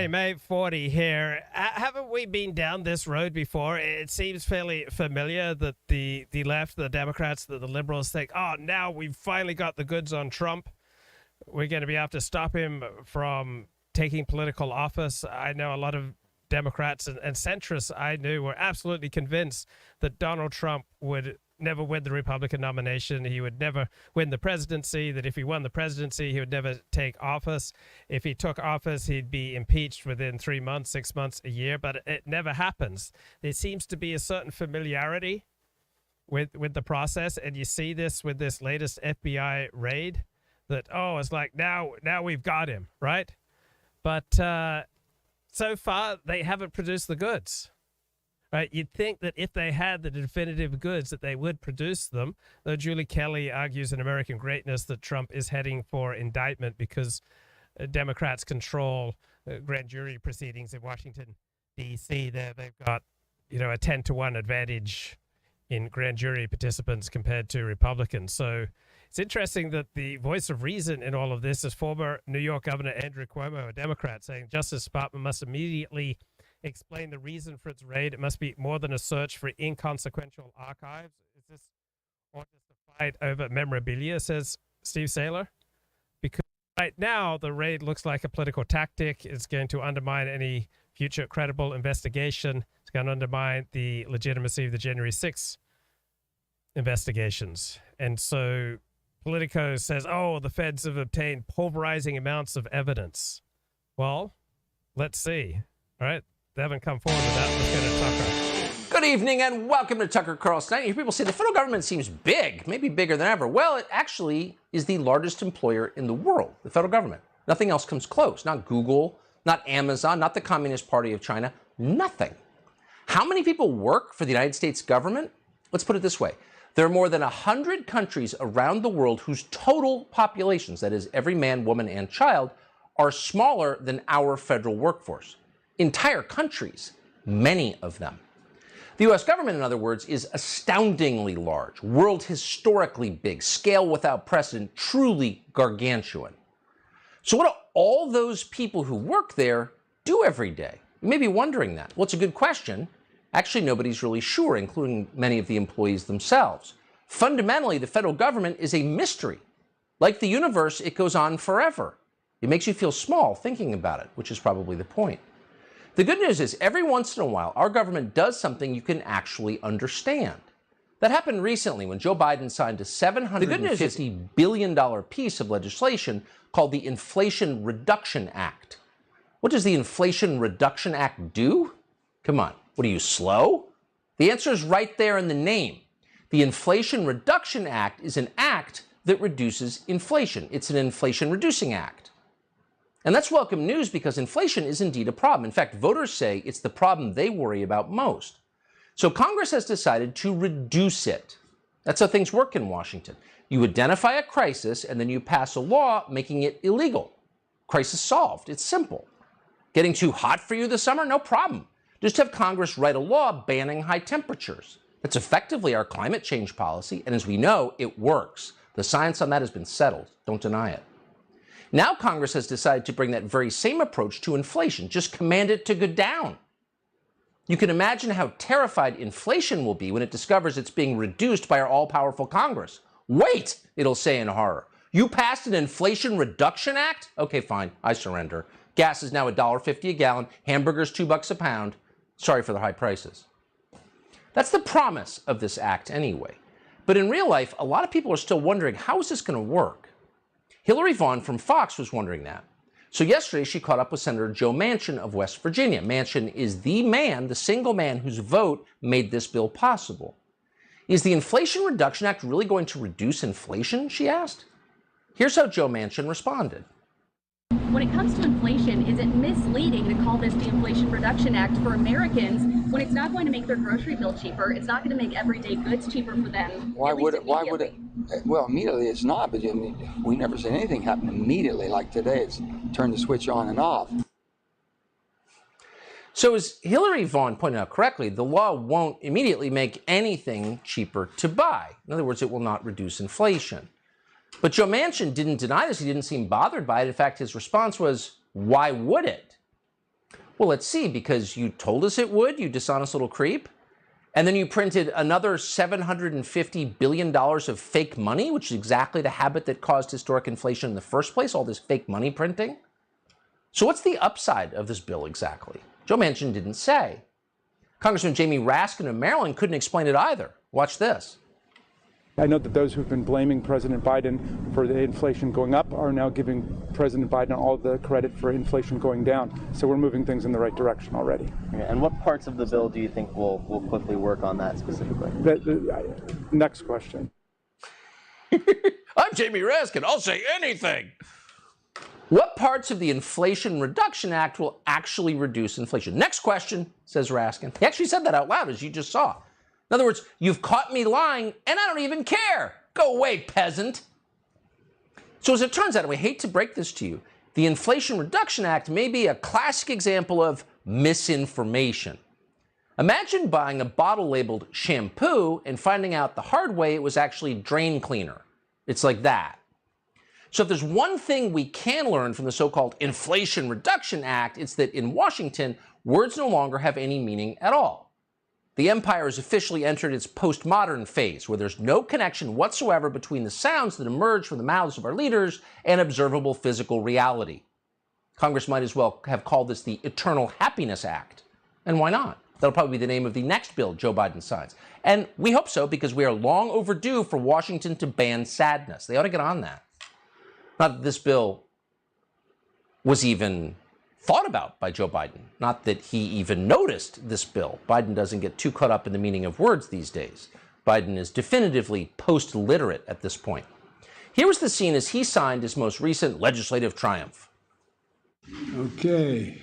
Hey, May 40 here. Haven't we been down this road before? It seems fairly familiar that the left, the Democrats, the liberals think, oh, now we've finally got the goods on Trump. We're going to be able to stop him from taking political office. I know a lot of Democrats and centrists I knew were absolutely convinced that Donald Trump would never win the Republican nomination. He would never win the presidency, that if he won the presidency, he would never take office. If he took office, he'd be impeached within 3 months, 6 months, a year, but it never happens. There seems to be a certain familiarity with the process, and you see this with this latest FBI raid, that, oh, it's like, now we've got him, right? But so far, they haven't produced the goods. Right, you'd think that if they had the definitive goods that they would produce them, though Julie Kelly argues in American Greatness that Trump is heading for indictment because Democrats control grand jury proceedings in Washington, D.C. They've got, a 10-to-1 advantage in grand jury participants compared to Republicans. So it's interesting that the voice of reason in all of this is former New York Governor Andrew Cuomo, a Democrat, saying Justice Department must immediately explain the reason for its raid. It must be more than a search for inconsequential archives. Is this or just a fight over memorabilia, says Steve Saylor? Because right now the raid looks like a political tactic. It's going to undermine any future credible investigation. It's going to undermine the legitimacy of the January 6th investigations. And so Politico says, oh, the feds have obtained pulverizing amounts of evidence. Well, let's see. All right. They haven't come forward with that. Let's go to Tucker. Good evening and welcome to Tucker Carlson. I hear people say the federal government seems big, maybe bigger than ever. Well, it actually is the largest employer in the world, the federal government. Nothing else comes close. Not Google, not Amazon, not the Communist Party of China, nothing. How many people work for the United States government? Let's put it this way. There are more than 100 countries around the world whose total populations, that is every man, woman, and child, are smaller than our federal workforce. Entire countries, many of them. The U.S. government, in other words, is astoundingly large, world historically big, scale without precedent, truly gargantuan. So what do all those people who work there do every day? You may be wondering that. Well, it's a good question. Actually, nobody's really sure, including many of the employees themselves. Fundamentally, the federal government is a mystery. Like the universe, it goes on forever. It makes you feel small thinking about it, which is probably the point. The good news is every once in a while, our government does something you can actually understand. That happened recently when Joe Biden signed a $750 billion piece of legislation called the Inflation Reduction Act. What does the Inflation Reduction Act do? Come on, what are you, slow? The answer is right there in the name. The Inflation Reduction Act is an act that reduces inflation. It's an inflation reducing act. And that's welcome news because inflation is indeed a problem. In fact, voters say it's the problem they worry about most. So Congress has decided to reduce it. That's how things work in Washington. You identify a crisis and then you pass a law making it illegal. Crisis solved. It's simple. Getting too hot for you this summer? No problem. Just have Congress write a law banning high temperatures. That's effectively our climate change policy. And as we know, it works. The science on that has been settled. Don't deny it. Now Congress has decided to bring that very same approach to inflation. Just command it to go down. You can imagine how terrified inflation will be when it discovers it's being reduced by our all-powerful Congress. Wait, it'll say in horror. You passed an Inflation Reduction Act? Okay, fine, I surrender. Gas is now $1.50 a gallon, hamburgers $2 a pound. Sorry for the high prices. That's the promise of this act anyway. But in real life, a lot of people are still wondering, how is this going to work? Hillary Vaughn from Fox was wondering that. So yesterday, she caught up with Senator Joe Manchin of West Virginia. Manchin is the man, the single man whose vote made this bill possible. Is the Inflation Reduction Act really going to reduce inflation, she asked? Here's how Joe Manchin responded. When it comes to inflation, is it misleading to call this the Inflation Reduction Act for Americans when it's not going to make their grocery bill cheaper? It's not going to make everyday goods cheaper for them. Why would it? Well, immediately it's not, but I mean, we never seen anything happen immediately like today. It's turn the switch on and off. So as Hillary Vaughn pointed out correctly, the law won't immediately make anything cheaper to buy. In other words, it will not reduce inflation. But Joe Manchin didn't deny this. He didn't seem bothered by it. In fact, his response was, why would it? Well, let's see, because you told us it would, you dishonest little creep. And then you printed another $750 billion of fake money, which is exactly the habit that caused historic inflation in the first place, all this fake money printing. So what's the upside of this bill exactly? Joe Manchin didn't say. Congressman Jamie Raskin of Maryland couldn't explain it either. Watch this. I know that those who've been blaming President Biden for the inflation going up are now giving President Biden all the credit for inflation going down. So we're moving things in the right direction already. And what parts of the bill do you think will quickly work on that specifically? Next question. I'm Jamie Raskin. I'll say anything. What parts of the Inflation Reduction Act will actually reduce inflation? Next question, says Raskin. He actually said that out loud, as you just saw. In other words, you've caught me lying, and I don't even care. Go away, peasant. So as it turns out, and we hate to break this to you, the Inflation Reduction Act may be a classic example of misinformation. Imagine buying a bottle labeled shampoo and finding out the hard way it was actually drain cleaner. It's like that. So if there's one thing we can learn from the so-called Inflation Reduction Act, it's that in Washington, words no longer have any meaning at all. The empire has officially entered its postmodern phase, where there's no connection whatsoever between the sounds that emerge from the mouths of our leaders and observable physical reality. Congress might as well have called this the Eternal Happiness Act. And why not? That'll probably be the name of the next bill Joe Biden signs. And we hope so, because we are long overdue for Washington to ban sadness. They ought to get on that. Not that this bill was even thought about by Joe Biden. Not that he even noticed this bill. Biden doesn't get too caught up in the meaning of words these days. Biden is definitively post-literate at this point. Here was the scene as he signed his most recent legislative triumph. Okay.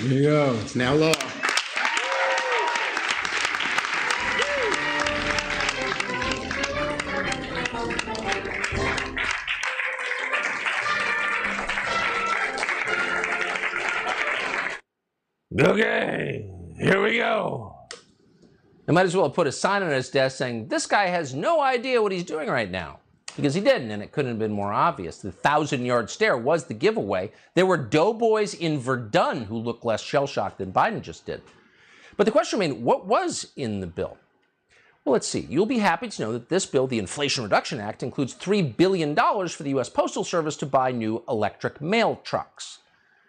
Here you go. It's now law. Okay, here we go. I might as well have put a sign on his desk saying, this guy has no idea what he's doing right now. Because he didn't, and it couldn't have been more obvious. The 1,000-yard stare was the giveaway. There were doughboys in Verdun who looked less shell-shocked than Biden just did. But the question remained, what was in the bill? Well, let's see. You'll be happy to know that this bill, the Inflation Reduction Act, includes $3 billion for the U.S. Postal Service to buy new electric mail trucks.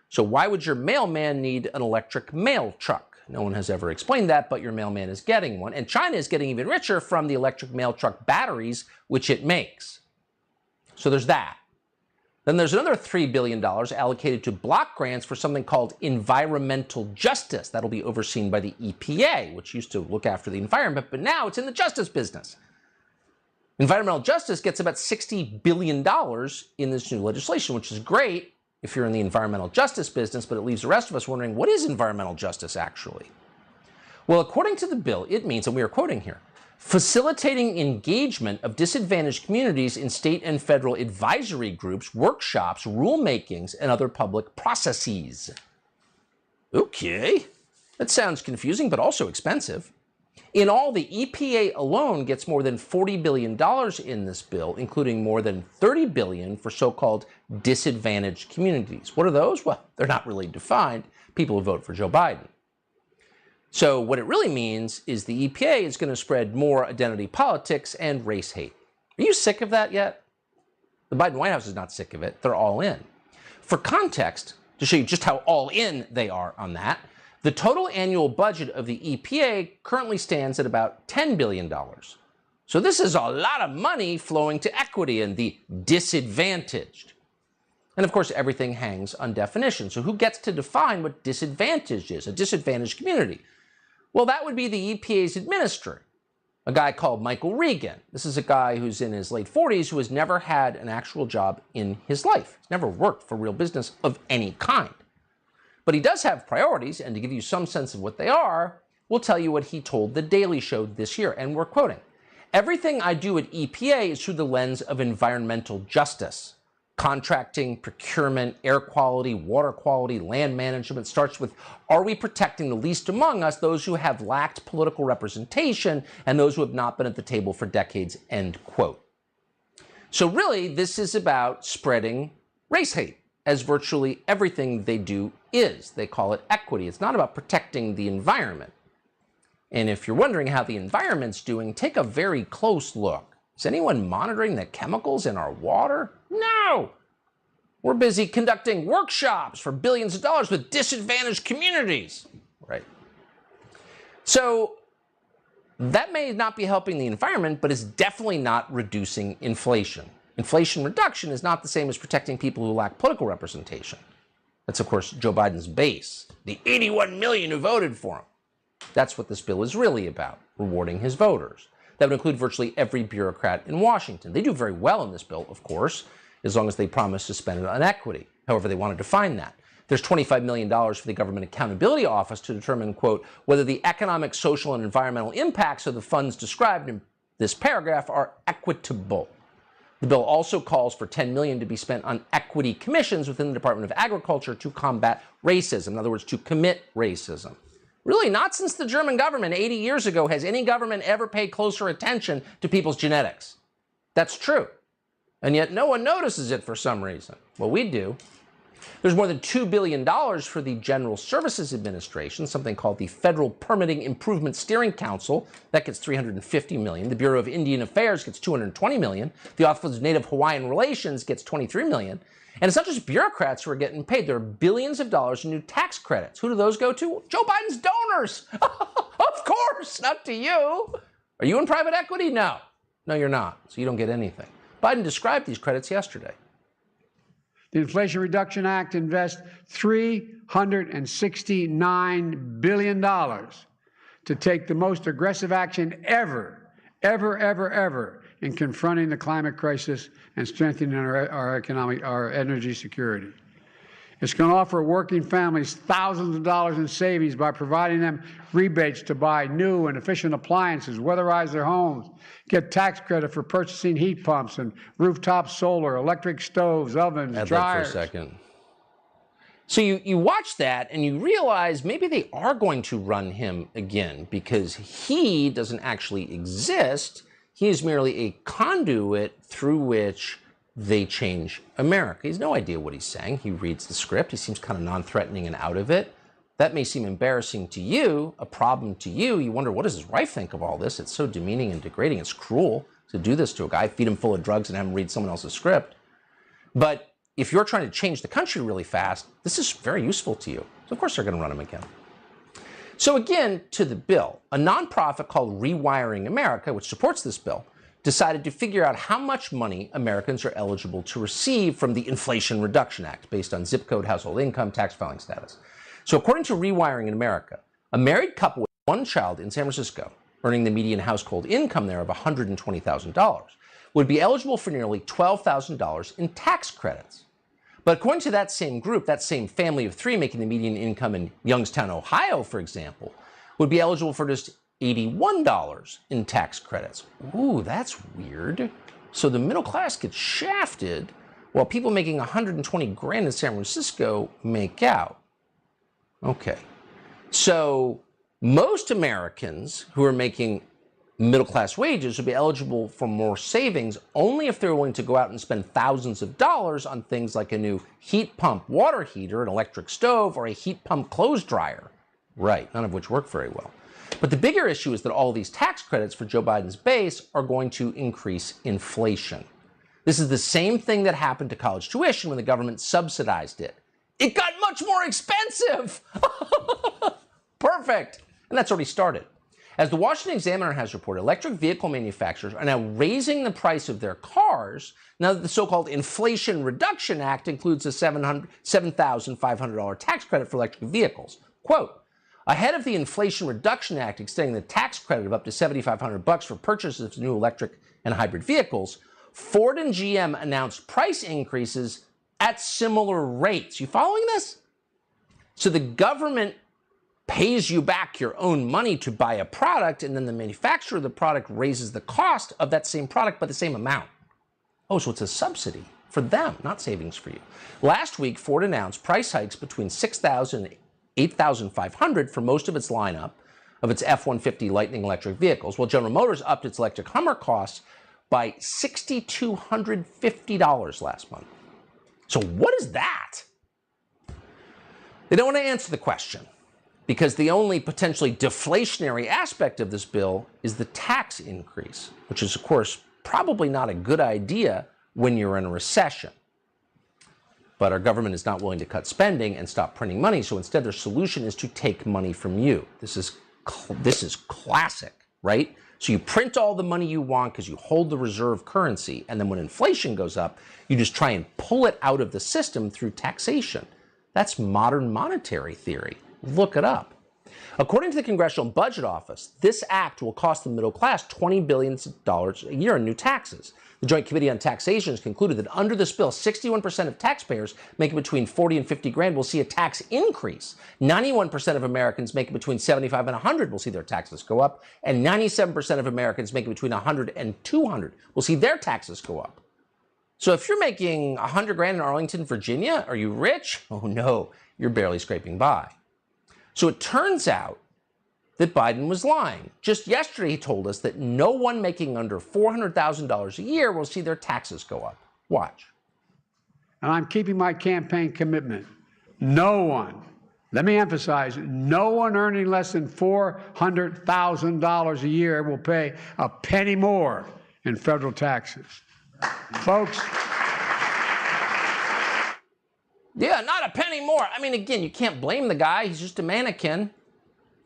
So why would your mailman need an electric mail truck? No one has ever explained that, but your mailman is getting one. And China is getting even richer from the electric mail truck batteries, which it makes. So there's that. Then there's another $3 billion allocated to block grants for something called environmental justice. That'll be overseen by the EPA, which used to look after the environment, but now it's in the justice business. Environmental justice gets about $60 billion in this new legislation, which is great if you're in the environmental justice business, but it leaves the rest of us wondering, what is environmental justice actually? Well, according to the bill, it means, and we are quoting here, facilitating engagement of disadvantaged communities in state and federal advisory groups, workshops, rulemakings, and other public processes. Okay, that sounds confusing, but also expensive. In all, the EPA alone gets more than $40 billion in this bill, including more than $30 billion for so-called disadvantaged communities. What are those? Well, they're not really defined. People who vote for Joe Biden. So what it really means is the EPA is going to spread more identity politics and race hate. Are you sick of that yet? The Biden White House is not sick of it. They're all in. For context, to show you just how all in they are on that, the total annual budget of the EPA currently stands at about $10 billion. So this is a lot of money flowing to equity and the disadvantaged. And of course, everything hangs on definition. So who gets to define what disadvantaged is, a disadvantaged community? Well, that would be the EPA's administrator, a guy called Michael Regan. This is a guy who's in his late 40s who has never had an actual job in his life. He's never worked for real business of any kind. But he does have priorities, and to give you some sense of what they are, we'll tell you what he told The Daily Show this year, and we're quoting, "Everything I do at EPA is through the lens of environmental justice. Contracting, procurement, air quality, water quality, land management starts with, are we protecting the least among us, those who have lacked political representation and those who have not been at the table for decades," end quote. So really, this is about spreading race hate, as virtually everything they do is. They call it equity. It's not about protecting the environment. And if you're wondering how the environment's doing, take a very close look. Is anyone monitoring the chemicals in our water? No! We're busy conducting workshops for billions of dollars with disadvantaged communities. Right. So that may not be helping the environment, but it's definitely not reducing inflation. Inflation reduction is not the same as protecting people who lack political representation. That's, of course, Joe Biden's base, the 81 million who voted for him. That's what this bill is really about, rewarding his voters. That would include virtually every bureaucrat in Washington. They do very well in this bill, of course, as long as they promise to spend it on equity, however they want to define that. There's $25 million for the Government Accountability Office to determine, quote, whether the economic, social, and environmental impacts of the funds described in this paragraph are equitable. The bill also calls for $10 million to be spent on equity commissions within the Department of Agriculture to combat racism. In other words, to commit racism. Really, not since the German government 80 years ago has any government ever paid closer attention to people's genetics. That's true. And yet no one notices it for some reason. Well, we do. There's more than $2 billion for the General Services Administration, something called the Federal Permitting Improvement Steering Council. That gets $350 million. The Bureau of Indian Affairs gets $220 million. The Office of Native Hawaiian Relations gets $23 million. And it's not just bureaucrats who are getting paid. There are billions of dollars in new tax credits. Who do those go to? Joe Biden's donors. Of course, not to you. Are you in private equity? No. No, you're not. So you don't get anything. Biden described these credits yesterday. The Inflation Reduction Act invests $369 billion to take the most aggressive action ever in confronting the climate crisis and strengthening our energy security. It's going to offer working families thousands of dollars in savings by providing them rebates to buy new and efficient appliances, weatherize their homes, get tax credit for purchasing heat pumps and rooftop solar, electric stoves, ovens, Add dryers. that for a second. So you watch that and you realize maybe they are going to run him again because he doesn't actually exist. He is merely a conduit through which they change America. He has no idea what he's saying. He reads the script. He seems kind of non-threatening and out of it. That may seem embarrassing to you, a problem to you. You wonder, what does his wife think of all this? It's so demeaning and degrading. It's cruel to do this to a guy, feed him full of drugs and have him read someone else's script. But if you're trying to change the country really fast, this is very useful to you. So of course they're going to run him again. So again, to the bill, a nonprofit called Rewiring America, which supports this bill, decided to figure out how much money Americans are eligible to receive from the Inflation Reduction Act based on zip code, household income, tax filing status. So according to Rewiring in America, a married couple with one child in San Francisco, earning the median household income there of $120,000, would be eligible for nearly $12,000 in tax credits. But according to that same group, that same family of three making the median income in Youngstown, Ohio, for example, would be eligible for just $81 in tax credits. Ooh, that's weird. So the middle class gets shafted while people making 120 grand in San Francisco make out. Okay. So most Americans who are making middle class wages would be eligible for more savings only if they're willing to go out and spend thousands of dollars on things like a new heat pump water heater, an electric stove, or a heat pump clothes dryer. Right, none of which work very well. But the bigger issue is that all these tax credits for Joe Biden's base are going to increase inflation. This is the same thing that happened to college tuition when the government subsidized it. It got much more expensive. Perfect. And that's already started. As the Washington Examiner has reported, electric vehicle manufacturers are now raising the price of their cars now that the so-called Inflation Reduction Act includes a $7,500 tax credit for electric vehicles. Quote, ahead of the Inflation Reduction Act extending the tax credit of up to $7,500 for purchases of new electric and hybrid vehicles, Ford and GM announced price increases at similar rates. You following this? So the government pays you back your own money to buy a product, and then the manufacturer of the product raises the cost of that same product by the same amount. Oh, so it's a subsidy for them, not savings for you. Last week, Ford announced price hikes between $6,000 and $8,500 for most of its lineup of its F-150 Lightning electric vehicles, while General Motors upped its electric Hummer costs by $6,250 last month. So what is that? They don't want to answer the question because the only potentially deflationary aspect of this bill is the tax increase, which is, of course, probably not a good idea when you're in a recession. But our government is not willing to cut spending and stop printing money, so instead their solution is to take money from you. This is classic, right? So you print all the money you want because you hold the reserve currency, and then when inflation goes up, you just try and pull it out of the system through taxation. That's modern monetary theory. Look it up. According to the Congressional Budget Office, this act will cost the middle class $20 billion a year in new taxes. The Joint Committee on Taxation has concluded that under this bill, 61% of taxpayers making between 40 and 50 grand will see a tax increase. 91% of Americans making between 75 and 100 will see their taxes go up, and 97% of Americans making between 100 and 200 will see their taxes go up. So if you're making 100 grand in Arlington, Virginia, are you rich? Oh no, you're barely scraping by. So it turns out that Biden was lying. Just yesterday, he told us that no one making under $400,000 a year will see their taxes go up. Watch. And I'm keeping my campaign commitment. No one, let me emphasize, no one earning less than $400,000 a year will pay a penny more in federal taxes. Folks. Yeah, not a penny more. I mean, again, you can't blame the guy. He's just a mannequin.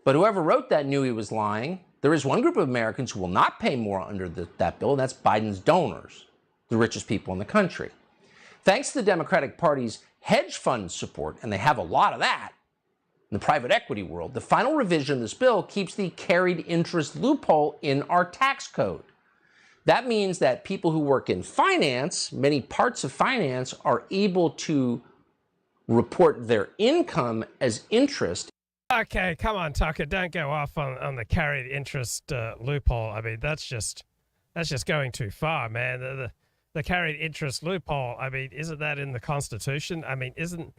But whoever wrote that knew he was lying. There is one group of Americans who will not pay more under that bill, and that's Biden's donors, the richest people in the country. Thanks to the Democratic Party's hedge fund support, and they have a lot of that in the private equity world, the final revision of this bill keeps the carried interest loophole in our tax code. That means that people who work in finance, many parts of finance, are able to report their income as interest. Okay, come on, Tucker. Don't go off on the carried interest loophole. I mean, that's just going too far, man. The carried interest loophole. I mean, isn't that in the Constitution? I mean, isn't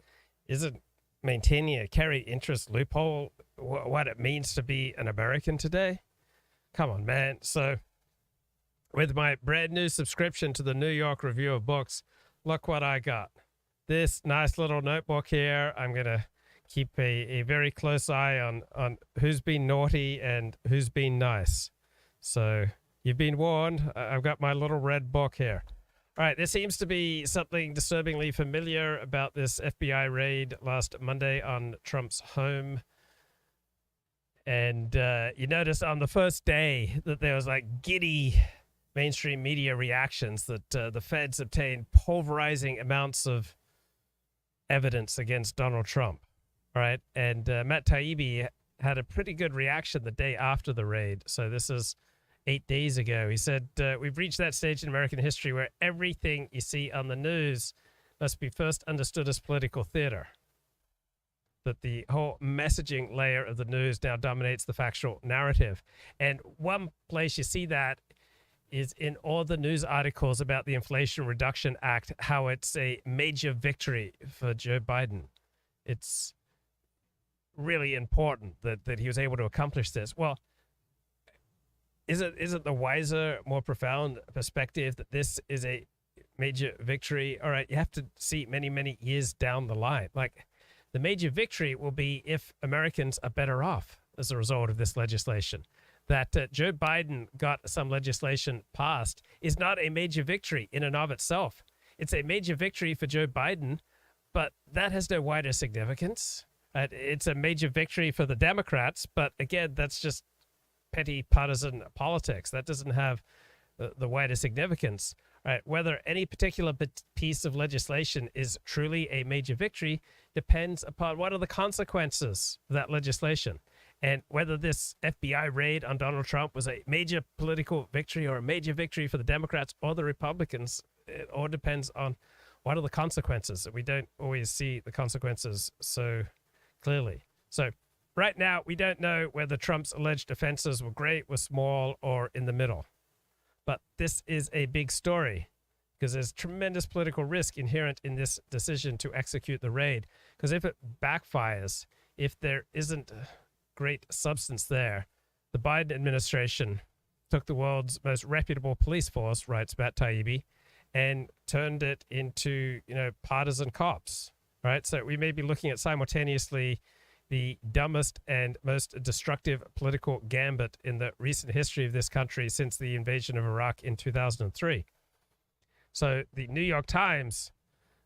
maintaining a carried interest loophole what it means to be an American today? Come on, man. So, with my brand new subscription to the New York Review of Books, look what I got. This nice little notebook here. I'm gonna keep a very close eye on who's been naughty and who's been nice. So you've been warned. I've got my little red book here. All right, there seems to be something disturbingly familiar about this FBI raid last Monday on Trump's home. And you notice on the first day that there was like giddy mainstream media reactions that the feds obtained pulverizing amounts of evidence against Donald Trump. All right. And Matt Taibbi had a pretty good reaction the day after the raid. So this is 8 days ago. He said, we've reached that stage in American history where everything you see on the news must be first understood as political theater. That the whole messaging layer of the news now dominates the factual narrative. And one place you see that is in all the news articles about the Inflation Reduction Act, how it's a major victory for Joe Biden. It's really important that he was able to accomplish this. Well, isn't the wiser, more profound perspective that this is a major victory? All right, you have to see many, many years down the line. Like, the major victory will be if Americans are better off as a result of this legislation. That Joe Biden got some legislation passed is not a major victory in and of itself. It's a major victory for Joe Biden, but that has no wider significance. It's a major victory for the Democrats, but again, that's just petty partisan politics. That doesn't have the wider significance. Right? Whether any particular piece of legislation is truly a major victory depends upon what are the consequences of that legislation. And whether this FBI raid on Donald Trump was a major political victory or a major victory for the Democrats or the Republicans, it all depends on what are the consequences. We don't always see the consequences so clearly. So right now, we don't know whether Trump's alleged offenses were great, were small, or in the middle. But this is a big story because there's tremendous political risk inherent in this decision to execute the raid. Because if it backfires, if there isn't great substance there, the Biden administration took the world's most reputable police force, writes Matt Taibbi, and turned it into, partisan cops, right? So we may be looking at simultaneously the dumbest and most destructive political gambit in the recent history of this country since the invasion of Iraq in 2003. So the New York Times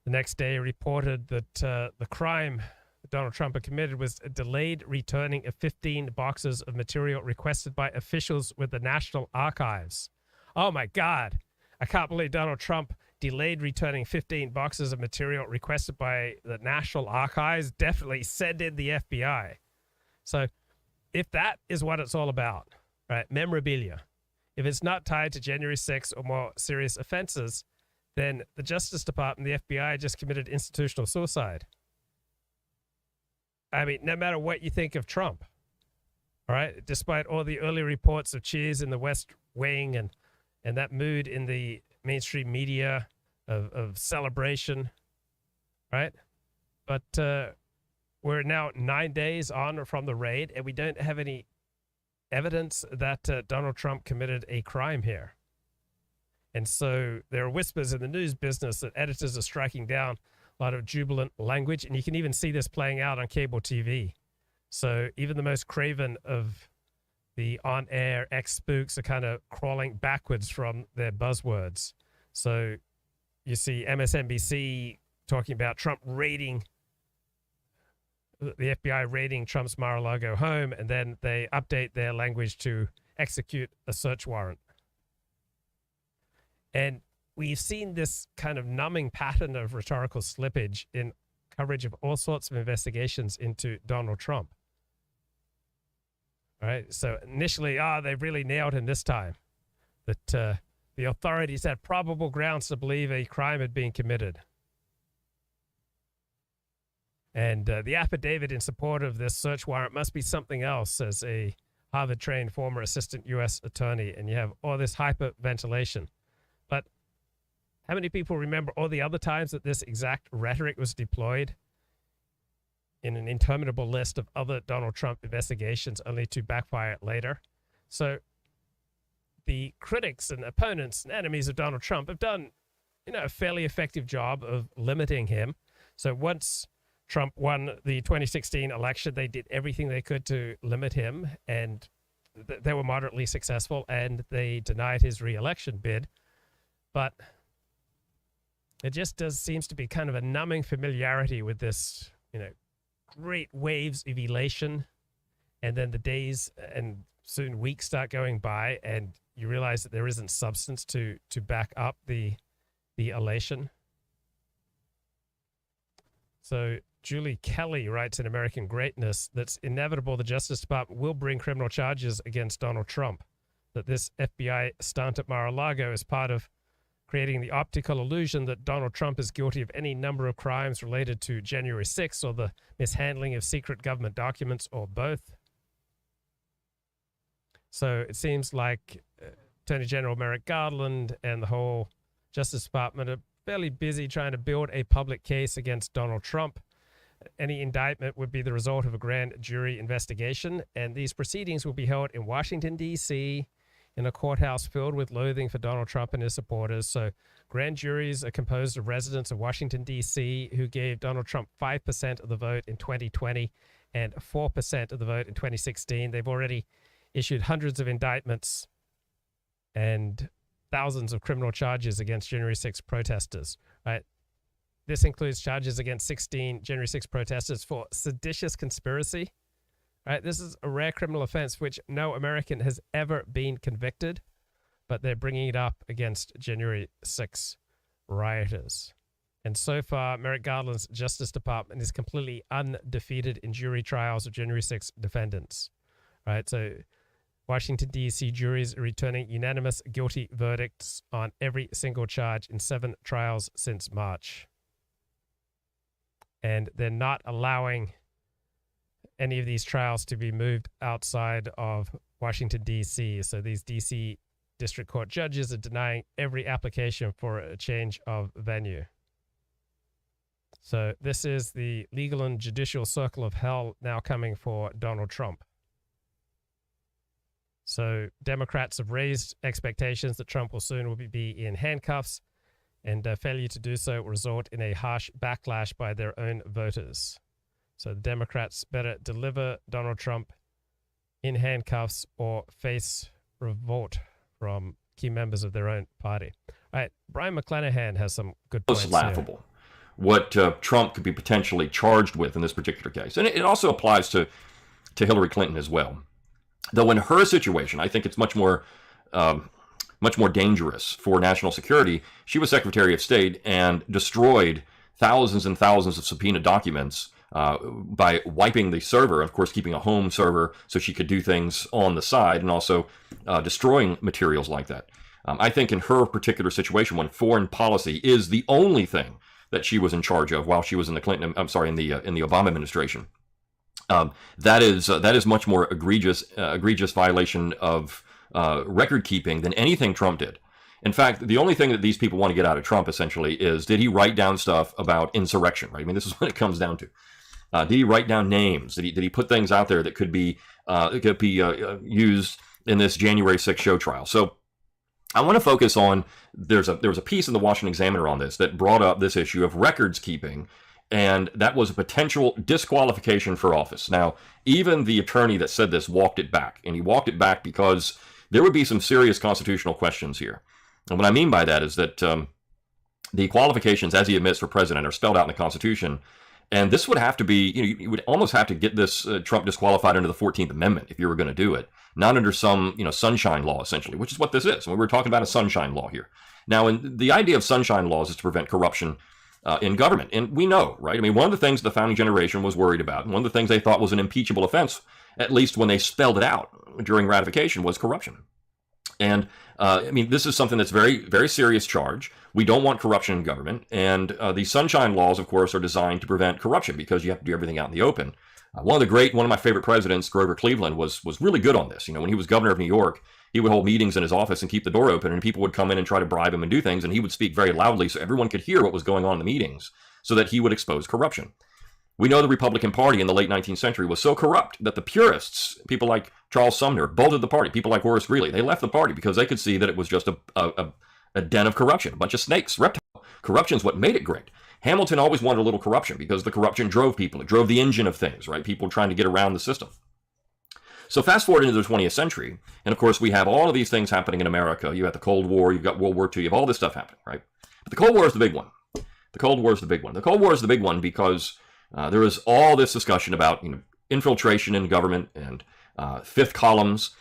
the next day reported that the crime that Donald Trump had committed was a delayed returning of 15 boxes of material requested by officials with the National Archives. Oh my God. I can't believe Donald Trump delayed returning 15 boxes of material requested by the National Archives. Definitely send in the FBI. So if that is what it's all about, right, memorabilia, if it's not tied to January 6th or more serious offenses, then the Justice Department, the FBI, just committed institutional suicide. I mean, no matter what you think of Trump, all right, despite all the early reports of cheers in the West Wing and that mood in the mainstream media of celebration, right? But we're now 9 days on from the raid, and we don't have any evidence that Donald Trump committed a crime here. And so there are whispers in the news business that editors are striking down a lot of jubilant language, and you can even see this playing out on cable TV. So even the most craven of the on-air ex-spooks are kind of crawling backwards from their buzzwords. So you see MSNBC talking about Trump raiding, the FBI raiding Trump's Mar-a-Lago home, and then they update their language to execute a search warrant. And we've seen this kind of numbing pattern of rhetorical slippage in coverage of all sorts of investigations into Donald Trump. All right, so initially, they've really nailed him this time, that the authorities had probable grounds to believe a crime had been committed. And the affidavit in support of this search warrant must be something else, says a Harvard-trained former assistant U.S. attorney, and you have all this hyperventilation. But how many people remember all the other times that this exact rhetoric was deployed in an interminable list of other Donald Trump investigations, only to backfire later? So the critics and opponents and enemies of Donald Trump have done, a fairly effective job of limiting him. So once Trump won the 2016 election, they did everything they could to limit him, and they were moderately successful, and they denied his re-election bid. But it just seems to be kind of a numbing familiarity with this, great waves of elation, and then the days and soon weeks start going by, and you realize that there isn't substance to back up the elation. So Julie Kelly writes in American Greatness that's inevitable the Justice Department will bring criminal charges against Donald Trump, that this FBI stunt at Mar-a-Lago is part of creating the optical illusion that Donald Trump is guilty of any number of crimes related to January 6th or the mishandling of secret government documents or both. So it seems like Attorney General Merrick Garland and the whole Justice Department are fairly busy trying to build a public case against Donald Trump. Any indictment would be the result of a grand jury investigation, and these proceedings will be held in Washington, D.C., in a courthouse filled with loathing for Donald Trump and his supporters. So grand juries are composed of residents of Washington, D.C., who gave Donald Trump 5% of the vote in 2020 and 4% of the vote in 2016. They've already issued hundreds of indictments and thousands of criminal charges against January 6 protesters, right? This includes charges against 16 January 6 protesters for seditious conspiracy. Right, this is a rare criminal offense for which no American has ever been convicted, but they're bringing it up against January 6 rioters. And so far, Merrick Garland's Justice Department is completely undefeated in jury trials of January 6 defendants. Right, so Washington, D.C. juries are returning unanimous guilty verdicts on every single charge in 7 trials since March. And they're not allowing any of these trials to be moved outside of Washington, D.C. So these D.C. district court judges are denying every application for a change of venue. So this is the legal and judicial circle of hell now coming for Donald Trump. So Democrats have raised expectations that Trump will soon be in handcuffs, and failure to do so will result in a harsh backlash by their own voters. So the Democrats better deliver Donald Trump in handcuffs or face revolt from key members of their own party. All right, Brion McClanahan has some good points. It's laughable what Trump could be potentially charged with in this particular case. And it also applies to Hillary Clinton as well. Though in her situation, I think it's much more dangerous for national security. She was Secretary of State and destroyed thousands and thousands of subpoena documents by wiping the server, of course, keeping a home server so she could do things on the side, and also destroying materials like that. I think in her particular situation, when foreign policy is the only thing that she was in charge of while she was in the in the Obama administration, that is much more egregious violation of record keeping than anything Trump did. In fact, the only thing that these people want to get out of Trump essentially is, did he write down stuff about insurrection? Right? I mean, this is what it comes down to. Did he write down names? Did he put things out there that could be used in this January 6th show trial? So I want to focus on, there was a piece in the Washington Examiner on this that brought up this issue of records keeping, and that was a potential disqualification for office. Now, even the attorney that said this walked it back, and he walked it back because there would be some serious constitutional questions here. And what I mean by that is that the qualifications, as he admits, for president are spelled out in the Constitution. And this would have to be, you would almost have to get this Trump disqualified under the 14th Amendment if you were going to do it, not under some, sunshine law, essentially, which is what this is. We're talking about a sunshine law here. Now, the idea of sunshine laws is to prevent corruption in government. And we know, right? I mean, one of the things the founding generation was worried about, and one of the things they thought was an impeachable offense, at least when they spelled it out during ratification, was corruption. And this is something that's very, very serious charge. We don't want corruption in government. And the sunshine laws, of course, are designed to prevent corruption because you have to do everything out in the open. One of my favorite presidents, Grover Cleveland, was really good on this. When he was governor of New York, he would hold meetings in his office and keep the door open, and people would come in and try to bribe him and do things, and he would speak very loudly so everyone could hear what was going on in the meetings so that he would expose corruption. We know the Republican Party in the late 19th century was so corrupt that the purists, people like Charles Sumner, bolted the party. People like Horace Greeley, they left the party because they could see that it was just a den of corruption, a bunch of snakes, reptiles. Corruption's what made it great. Hamilton always wanted a little corruption because the corruption drove people. It drove the engine of things, right? People trying to get around the system. So fast forward into the 20th century, and of course we have all of these things happening in America. You have the Cold War, you've got World War II, you have all this stuff happening, right? But the Cold War is the big one. The Cold War is the big one. The Cold War is the big one because there was all this discussion about infiltration in government and fifth columns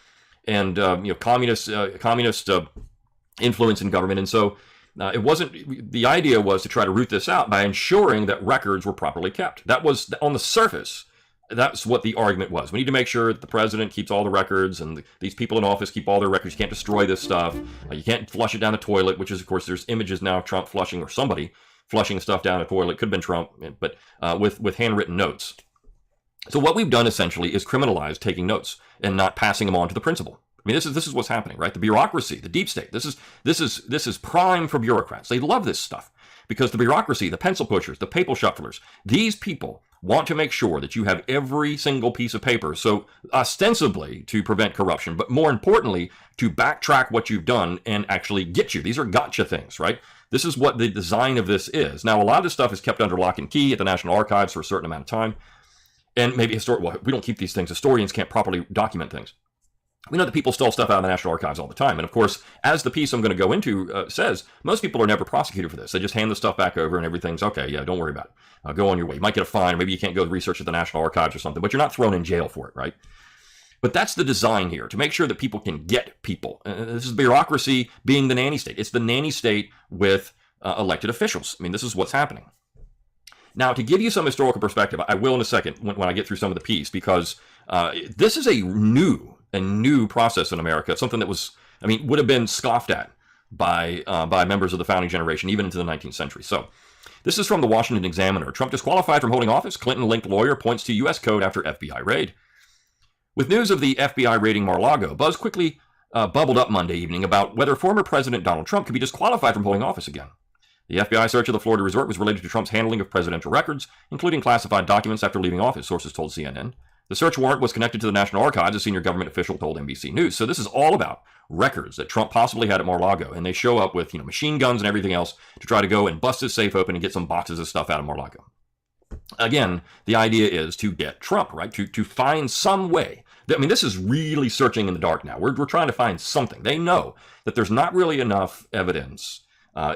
and communist influence in government. And so it wasn't, the idea was to try to root this out by ensuring that records were properly kept. That was, on the surface, that's what the argument was. We need to make sure that the president keeps all the records and these people in office keep all their records. You can't destroy this stuff. You can't flush it down the toilet, which is, of course, there's images now of Trump flushing, or somebody flushing stuff down a toilet. Could have been Trump, but with handwritten notes. So what we've done essentially is criminalize taking notes and not passing them on to the principal. I mean, this is what's happening, right? The bureaucracy, the deep state. This is prime for bureaucrats. They love this stuff because the bureaucracy, the pencil pushers, the paper shufflers, these people want to make sure that you have every single piece of paper. So ostensibly to prevent corruption, but more importantly, to backtrack what you've done and actually get you. These are gotcha things, right? This is what the design of this is. Now, a lot of this stuff is kept under lock and key at the National Archives for a certain amount of time. And maybe we don't keep these things. Historians can't properly document things. We know that people stole stuff out of the National Archives all the time. And of course, as the piece I'm going to go into says, most people are never prosecuted for this. They just hand the stuff back over and everything's okay. Yeah, don't worry about it. Go on your way. You might get a fine, or maybe you can't go research at the National Archives or something, but you're not thrown in jail for it, right? But that's the design here, to make sure that people can get people. This is bureaucracy being the nanny state. It's the nanny state with elected officials. I mean, this is what's happening. Now, to give you some historical perspective, I will in a second when I get through some of the piece, because this is a new process in America, something that would have been scoffed at by members of the founding generation, even into the 19th century. So this is from the Washington Examiner. Trump disqualified from holding office. Clinton-linked lawyer points to U.S. code after FBI raid. With news of the FBI raiding Mar-a-Lago, buzz quickly bubbled up Monday evening about whether former President Donald Trump could be disqualified from holding office again. The FBI search of the Florida resort was related to Trump's handling of presidential records, including classified documents after leaving office, sources told CNN. The search warrant was connected to the National Archives, a senior government official told NBC News. So this is all about records that Trump possibly had at Mar-a-Lago, and they show up with, machine guns and everything else to try to go and bust his safe open and get some boxes of stuff out of Mar-a-Lago. Again, the idea is to get Trump, right? To find some way. I mean, this is really searching in the dark now. We're trying to find something. They know that there's not really enough evidence.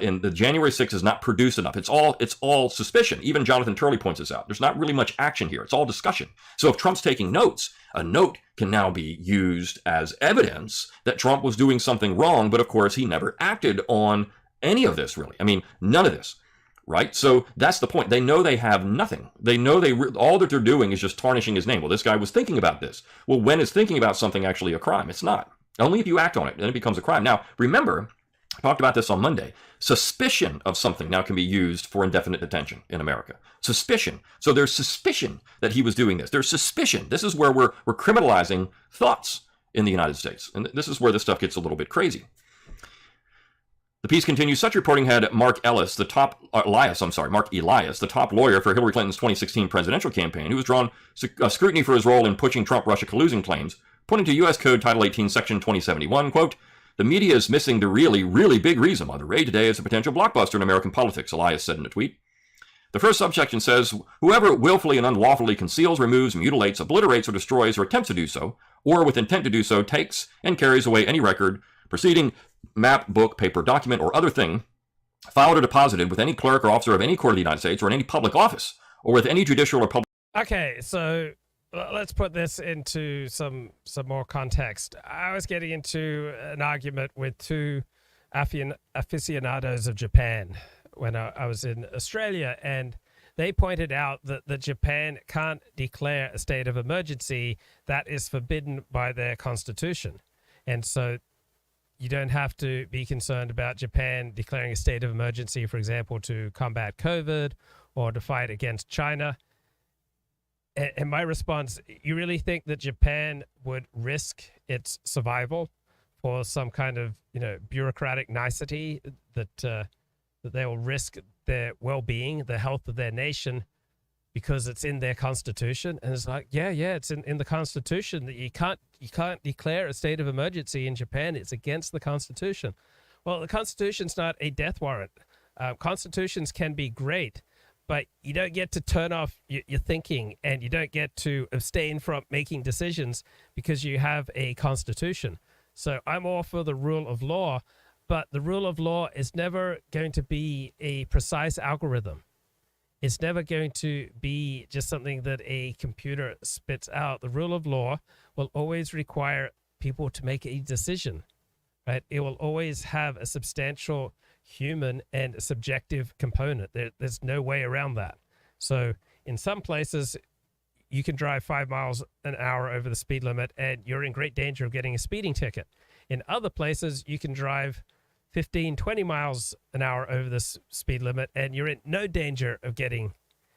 In the January 6th is not produced enough. It's all suspicion. Even Jonathan Turley points this out. There's not really much action here. It's all discussion. So if Trump's taking notes, a note can now be used as evidence that Trump was doing something wrong. But of course, he never acted on any of this, really. I mean, none of this. Right? So that's the point. They know they have nothing. They know all that they're doing is just tarnishing his name. Well, this guy was thinking about this. Well, when is thinking about something actually a crime? It's not. Only if you act on it, then it becomes a crime. Now, remember, I talked about this on Monday. Suspicion of something now can be used for indefinite detention in America. Suspicion. So there's suspicion that he was doing this. There's suspicion. This is where we're criminalizing thoughts in the United States. And this is where this stuff gets a little bit crazy. The piece continues. Such reporting had Mark Elias, the top lawyer for Hillary Clinton's 2016 presidential campaign, who was drawn scrutiny for his role in pushing Trump-Russia collusion claims, pointing to U.S. Code Title 18, Section 2071, quote, "The media is missing the really, really big reason why the raid today is a potential blockbuster in American politics," Elias said in a tweet. The first subsection says, "Whoever willfully and unlawfully conceals, removes, mutilates, obliterates, or destroys, or attempts to do so, or with intent to do so, takes and carries away any record, proceeding, map, book, paper, document, or other thing filed or deposited with any clerk or officer of any court of the United States or in any public office or with any judicial or public." Okay, so let's put this into some more context. I was getting into an argument with two aficionados of Japan when I was in Australia, and they pointed out that Japan can't declare a state of emergency. That is forbidden by their constitution. And so you don't have to be concerned about Japan declaring a state of emergency, for example, to combat COVID or to fight against China. And my response, you really think that Japan would risk its survival for some kind of, bureaucratic nicety that they will risk their well-being, the health of their nation, because it's in their constitution? And it's like, yeah, it's in the constitution that you can't declare a state of emergency in Japan. It's against the constitution. Well, the constitution's not a death warrant. Constitutions can be great, but you don't get to turn off your thinking, and you don't get to abstain from making decisions because you have a constitution. So I'm all for the rule of law, but the rule of law is never going to be a precise algorithm. It's never going to be just something that a computer spits out. The rule of law will always require people to make a decision, right? It will always have a substantial human and subjective component. There's no way around that. So in some places, you can drive 5 miles an hour over the speed limit and you're in great danger of getting a speeding ticket. In other places, you can drive 15, 20 miles an hour over the speed limit and you're in no danger of getting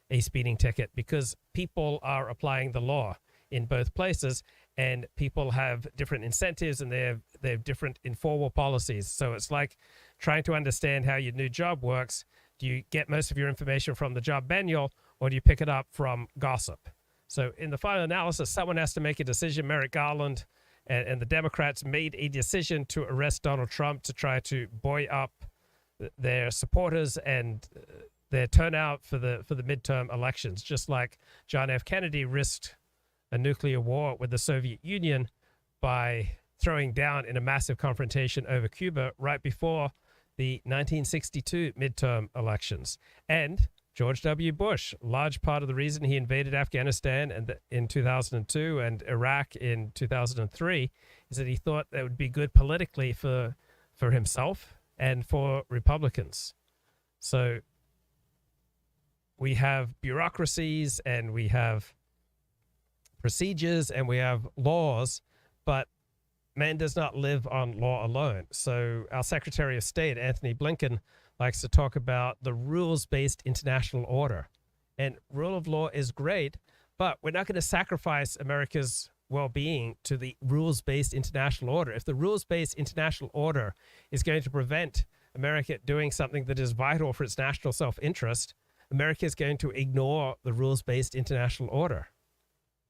a speeding ticket, because people are applying the law in both places, and people have different incentives and they have different informal policies. So it's like trying to understand how your new job works. Do you get most of your information from the job manual, or do you pick it up from gossip? So in the final analysis, someone has to make a decision. Merrick Garland and the Democrats made a decision to arrest Donald Trump to try to buoy up their supporters and their turnout for the midterm elections, just like John F. Kennedy risked a nuclear war with the Soviet Union by throwing down in a massive confrontation over Cuba right before the 1962 midterm elections. And George W. Bush, large part of the reason he invaded Afghanistan in 2002 and Iraq in 2003 is that he thought that would be good politically for himself and for Republicans. So we have bureaucracies and we have procedures and we have laws, but man does not live on law alone. So our Secretary of State, Anthony Blinken, likes to talk about the rules-based international order. And rule of law is great, but we're not going to sacrifice America's well-being to the rules-based international order. If the rules-based international order is going to prevent America doing something that is vital for its national self-interest, America is going to ignore the rules-based international order.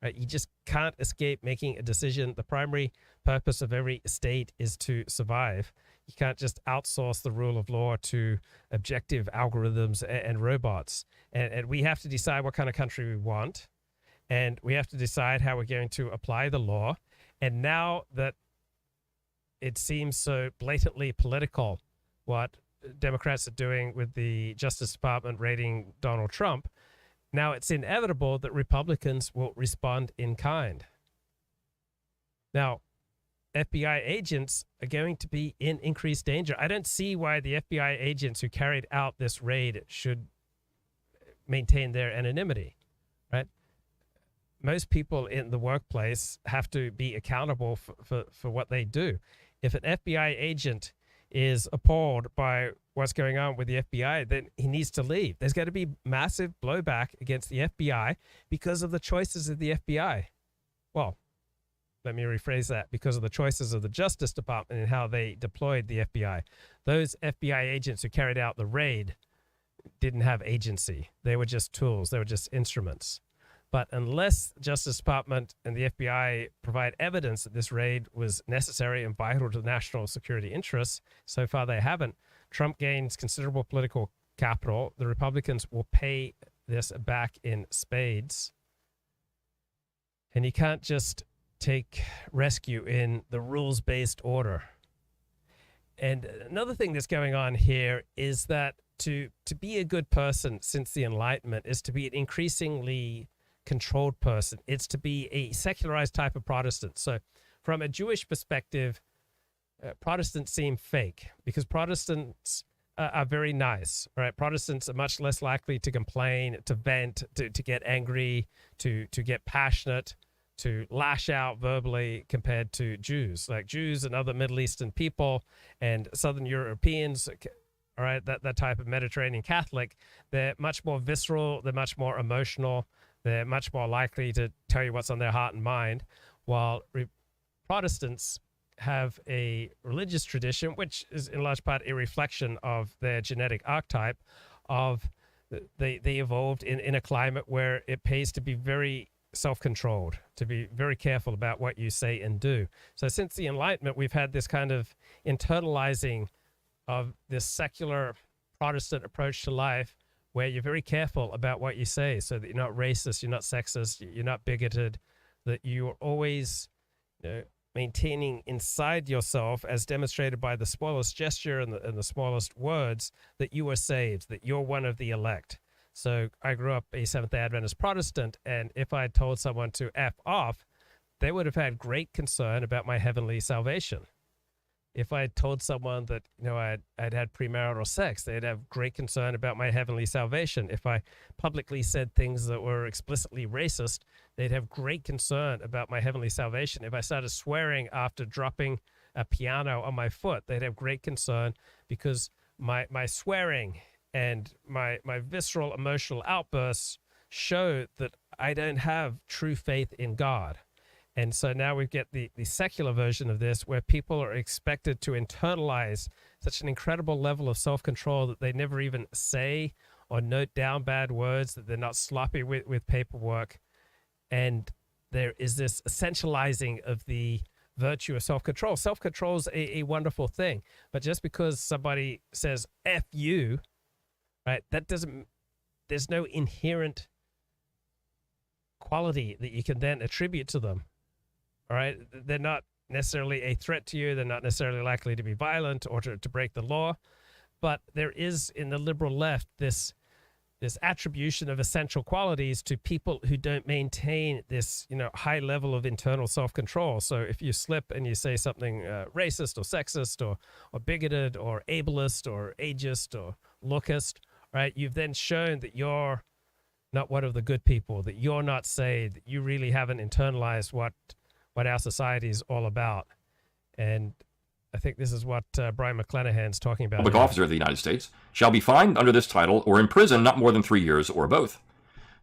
Right? You just can't escape making a decision. The primary purpose of every state is to survive. You can't just outsource the rule of law to objective algorithms and robots. And we have to decide what kind of country we want. And we have to decide how we're going to apply the law. And now that it seems so blatantly political, what Democrats are doing with the Justice Department raiding Donald Trump, now it's inevitable that Republicans will respond in kind. Now, FBI agents are going to be in increased danger. I don't see why the FBI agents who carried out this raid should maintain their anonymity, right? Most people in the workplace have to be accountable for what they do. If an FBI agent is appalled by what's going on with the FBI, then he needs to leave. There's going to be massive blowback against the FBI because of the choices of the FBI. Well, let me rephrase that. Because of the choices of the Justice Department and how they deployed the FBI. Those FBI agents who carried out the raid didn't have agency. They were just tools. They were just instruments. But unless the Justice Department and the FBI provide evidence that this raid was necessary and vital to the national security interests, so far they haven't, Trump gains considerable political capital. The Republicans will pay this back in spades. And you can't just take rescue in the rules-based order. And another thing that's going on here is that to be a good person since the Enlightenment is to be an increasingly controlled person. It's to be a secularized type of Protestant. So from a Jewish perspective, Protestants seem fake because Protestants are very nice, right? Protestants are much less likely to complain, to vent, to get angry, to get passionate, to lash out verbally compared to Jews. Like Jews and other Middle Eastern people and Southern Europeans, all right, that type of Mediterranean Catholic, they're much more visceral, they're much more emotional, they're much more likely to tell you what's on their heart and mind, while Protestants have a religious tradition, which is in large part a reflection of their genetic archetype of they evolved in a climate where it pays to be very self-controlled, to be very careful about what you say and do. So since the Enlightenment, we've had this kind of internalizing of this secular Protestant approach to life where you're very careful about what you say so that you're not racist, you're not sexist, you're not bigoted, that you're always maintaining inside yourself, as demonstrated by the smallest gesture and the smallest words, that you are saved, that you're one of the elect. So I grew up a Seventh-day Adventist Protestant, and if I had told someone to F off, they would have had great concern about my heavenly salvation. If I had told someone that, I'd had premarital sex, they'd have great concern about my heavenly salvation. If I publicly said things that were explicitly racist, they'd have great concern about my heavenly salvation. If I started swearing after dropping a piano on my foot, they'd have great concern because my swearing and my visceral emotional outbursts show that I don't have true faith in God. And so now we get the secular version of this where people are expected to internalize such an incredible level of self-control that they never even say or note down bad words, that they're not sloppy with paperwork. And there is this essentializing of the virtue of self-control. Self-control is a wonderful thing. But just because somebody says F you, right, there's no inherent quality that you can then attribute to them. All right, they're not necessarily a threat to you. They're not necessarily likely to be violent or to break the law. But there is in the liberal left this attribution of essential qualities to people who don't maintain this high level of internal self-control. So if you slip and you say something racist or sexist or bigoted or ableist or ageist or lookist, right, you've then shown that you're not one of the good people, that you're not saved, that you really haven't internalized what our society is all about. And I think this is what Brion McClanahan's talking about. Public officer of the United States shall be fined under this title or in prison not more than 3 years or both.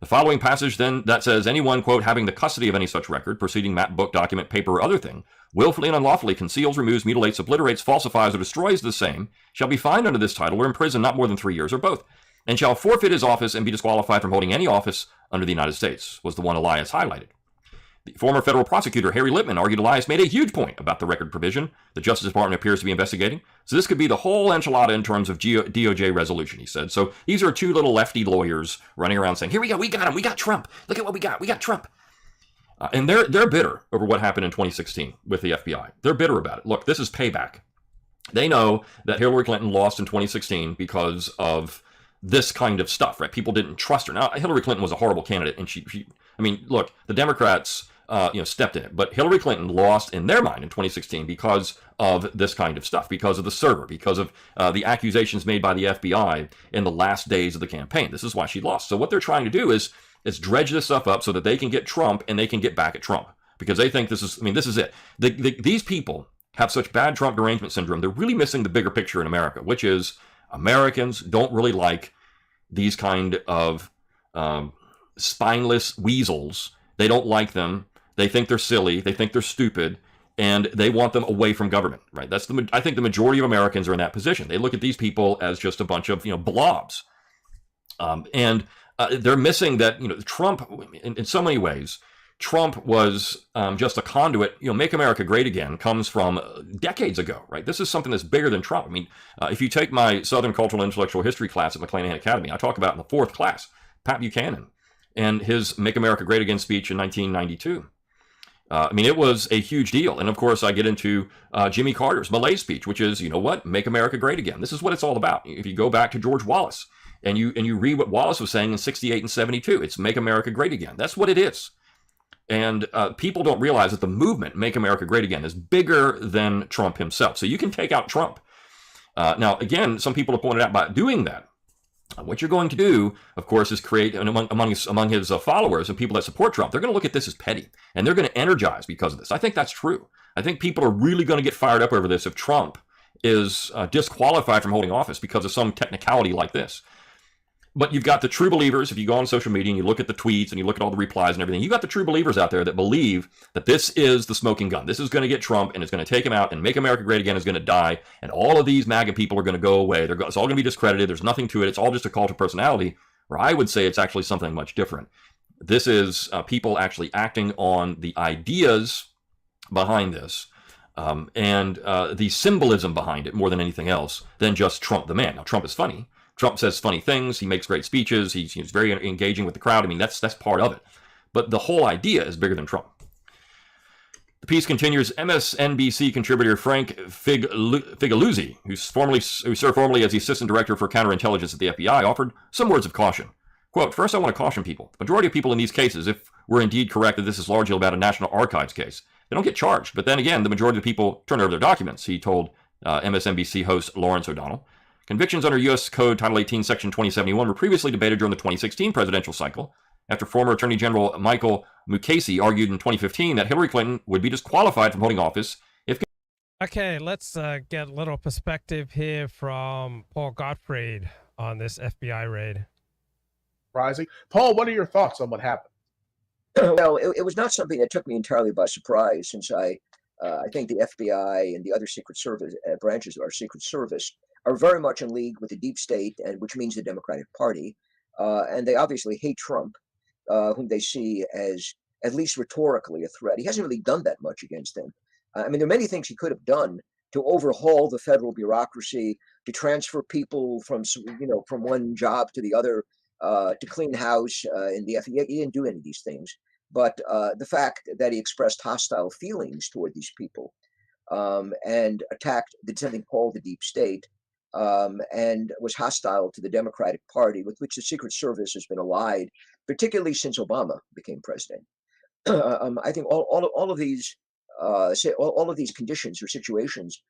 The following passage then that says anyone, quote, having the custody of any such record, proceeding, map, book, document, paper, or other thing, willfully and unlawfully conceals, removes, mutilates, obliterates, falsifies, or destroys the same, shall be fined under this title or in prison not more than 3 years or both, and shall forfeit his office and be disqualified from holding any office under the United States, was the one Elias highlighted. The former federal prosecutor Harry Lippman argued Elias made a huge point about the record provision the Justice Department appears to be investigating. So this could be the whole enchilada in terms of DOJ resolution, he said. So these are two little lefty lawyers running around saying, here we go, we got him, we got Trump. Look at what we got Trump. And they're bitter over what happened in 2016 with the FBI. They're bitter about it. Look, this is payback. They know that Hillary Clinton lost in 2016 because of this kind of stuff, right? People didn't trust her. Now, Hillary Clinton was a horrible candidate, and she I mean, look, the Democrats, stepped in it, but Hillary Clinton lost in their mind in 2016 because of this kind of stuff, because of the server, because of the accusations made by the FBI in the last days of the campaign. This is why she lost. So what they're trying to do is dredge this stuff up so that they can get Trump and they can get back at Trump, because they think this is it. These people have such bad Trump derangement syndrome. They're really missing the bigger picture in America, which is Americans don't really like these kind of spineless weasels. They don't like them. They think they're silly. They think they're stupid, and they want them away from government. Right? I think the majority of Americans are in that position. They look at these people as just a bunch of blobs, and they're missing that. Trump, in so many ways, Trump was just a conduit. Make America Great Again comes from decades ago, right? This is something that's bigger than Trump. I mean, if you take my Southern Cultural and Intellectual History class at McClanahan Academy, I talk about in the 4th class, Pat Buchanan and his Make America Great Again speech in 1992. It was a huge deal. And of course, I get into Jimmy Carter's Malay speech, which is, Make America Great Again. This is what it's all about. If you go back to George Wallace and you read what Wallace was saying in 68 and 72, it's Make America Great Again. That's what it is. And people don't realize that the movement, Make America Great Again, is bigger than Trump himself. So you can take out Trump. Now, again, some people have pointed out by doing that, what you're going to do, of course, is create among his followers and people that support Trump, they're going to look at this as petty, and they're going to energize because of this. I think that's true. I think people are really going to get fired up over this if Trump is disqualified from holding office because of some technicality like this. But you've got the true believers. If you go on social media and you look at the tweets and you look at all the replies and everything, you've got the true believers out there that believe that this is the smoking gun. This is going to get Trump, and it's going to take him out, and Make America Great Again is going to die, and all of these MAGA people are going to go away. It's all going to be discredited. There's nothing to it. It's all just a cult of personality, where I would say it's actually something much different. This is people actually acting on the ideas behind this and the symbolism behind it more than anything else than just Trump the man. Now, Trump is funny. Trump says funny things. He makes great speeches. He's very engaging with the crowd. That's part of it. But the whole idea is bigger than Trump. The piece continues. MSNBC contributor Frank Figliuzzi, who served formerly as the assistant director for counterintelligence at the FBI, offered some words of caution. Quote, "First, I want to caution people. The majority of people in these cases, if we're indeed correct that this is largely about a National Archives case, they don't get charged. But then again, the majority of the people turn over their documents," he told MSNBC host Lawrence O'Donnell. Convictions under U.S. Code Title 18, Section 2071 were previously debated during the 2016 presidential cycle, after former Attorney General Michael Mukasey argued in 2015 that Hillary Clinton would be disqualified from holding office if... Okay, let's get a little perspective here from Paul Gottfried on this FBI raid. Surprising. Paul, what are your thoughts on what happened? Well, it was not something that took me entirely by surprise, since I think the FBI and the other Secret Service branches of our Secret Service are very much in league with the deep state, and which means the Democratic Party, and they obviously hate Trump, whom they see as at least rhetorically a threat. He hasn't really done that much against them. There are many things he could have done to overhaul the federal bureaucracy, to transfer people from one job to the other, to clean house in the FBI. He didn't do any of these things. But the fact that he expressed hostile feelings toward these people and did something called the deep state, and was hostile to the Democratic Party, with which the Secret Service has been allied, particularly since Obama became president. I think all of these conditions or situations,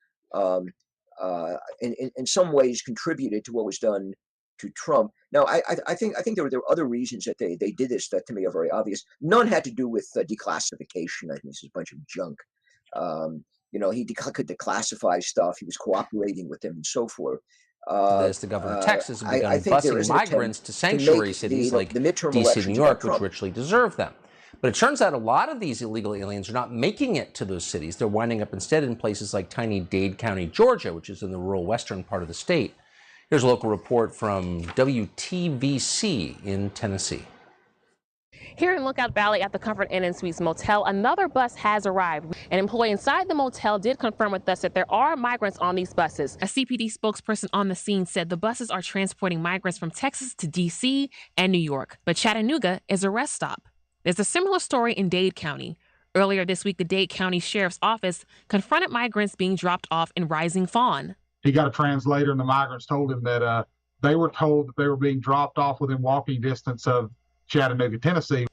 in some ways, contributed to what was done to Trump. Now, I think there were other reasons that they did this that to me are very obvious. None had to do with declassification. I think this is a bunch of junk. He could declassify stuff. He was cooperating with them and so forth. The governor of Texas has begun busing migrants to sanctuary cities like D.C. and New York, which richly deserve them. But it turns out a lot of these illegal aliens are not making it to those cities. They're winding up instead in places like tiny Dade County, Georgia, which is in the rural western part of the state. Here's a local report from WTVC in Tennessee. Here in Lookout Valley at the Comfort Inn and Suites Motel, another bus has arrived. An employee inside the motel did confirm with us that there are migrants on these buses. A CPD spokesperson on the scene said the buses are transporting migrants from Texas to D.C. and New York, but Chattanooga is a rest stop. There's a similar story in Dade County. Earlier this week, the Dade County Sheriff's Office confronted migrants being dropped off in Rising Fawn. He got a translator, and the migrants told him that they were told that they were being dropped off within walking distance of Chattanooga, Tennessee.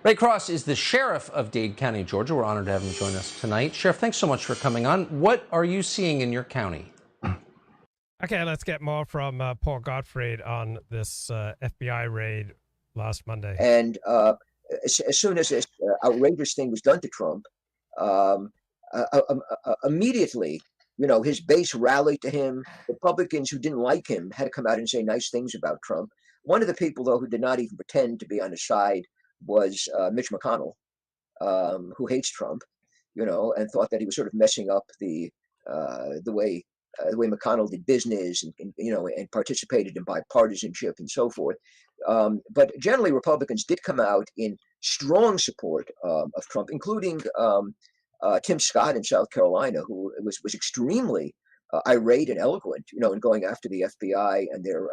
Ray Cross is the sheriff of Dade County, Georgia. We're honored to have him join us tonight. Sheriff, thanks so much for coming on. What are you seeing in your county? Okay, let's get more from Paul Gottfried on this FBI raid last Monday. And as soon as this outrageous thing was done to Trump, immediately, his base rallied to him. Republicans who didn't like him had to come out and say nice things about Trump. One of the people, though, who did not even pretend to be on his side was Mitch McConnell, who hates Trump, and thought that he was sort of messing up the way McConnell did business and participated in bipartisanship and so forth. But generally, Republicans did come out in strong support of Trump, including Tim Scott in South Carolina, who was extremely irate and eloquent, in going after the FBI and their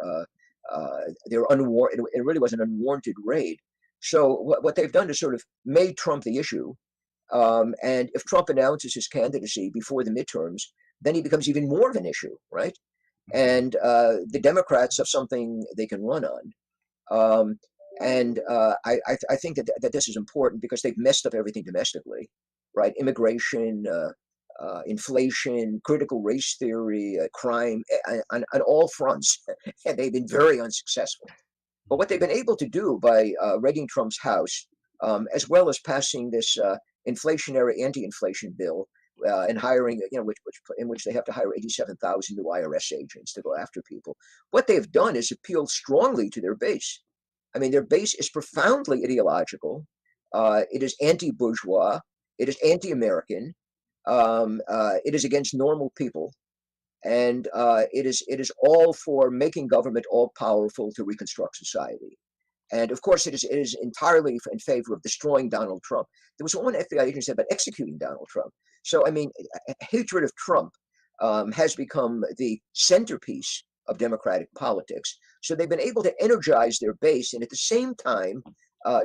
unwarranted. It really was an unwarranted raid. So what they've done is sort of made Trump the issue. And if Trump announces his candidacy before the midterms, then he becomes even more of an issue, right? And the Democrats have something they can run on. I think that this is important because they've messed up everything domestically, right? Immigration, inflation, critical race theory, crime, on all fronts. And they've been very unsuccessful. But what they've been able to do by raiding Trump's house, as well as passing this inflationary anti-inflation bill and hiring, in which they have to hire 87,000 new IRS agents to go after people, what they've done is appeal strongly to their base. I mean, their base is profoundly ideological. It is anti-bourgeois. It is anti-American. It is against normal people. And it is all for making government all powerful to reconstruct society. And of course, it is entirely in favor of destroying Donald Trump. There was one FBI agent said about executing Donald Trump. So, I mean, hatred of Trump has become the centerpiece of Democratic politics. So they've been able to energize their base and at the same time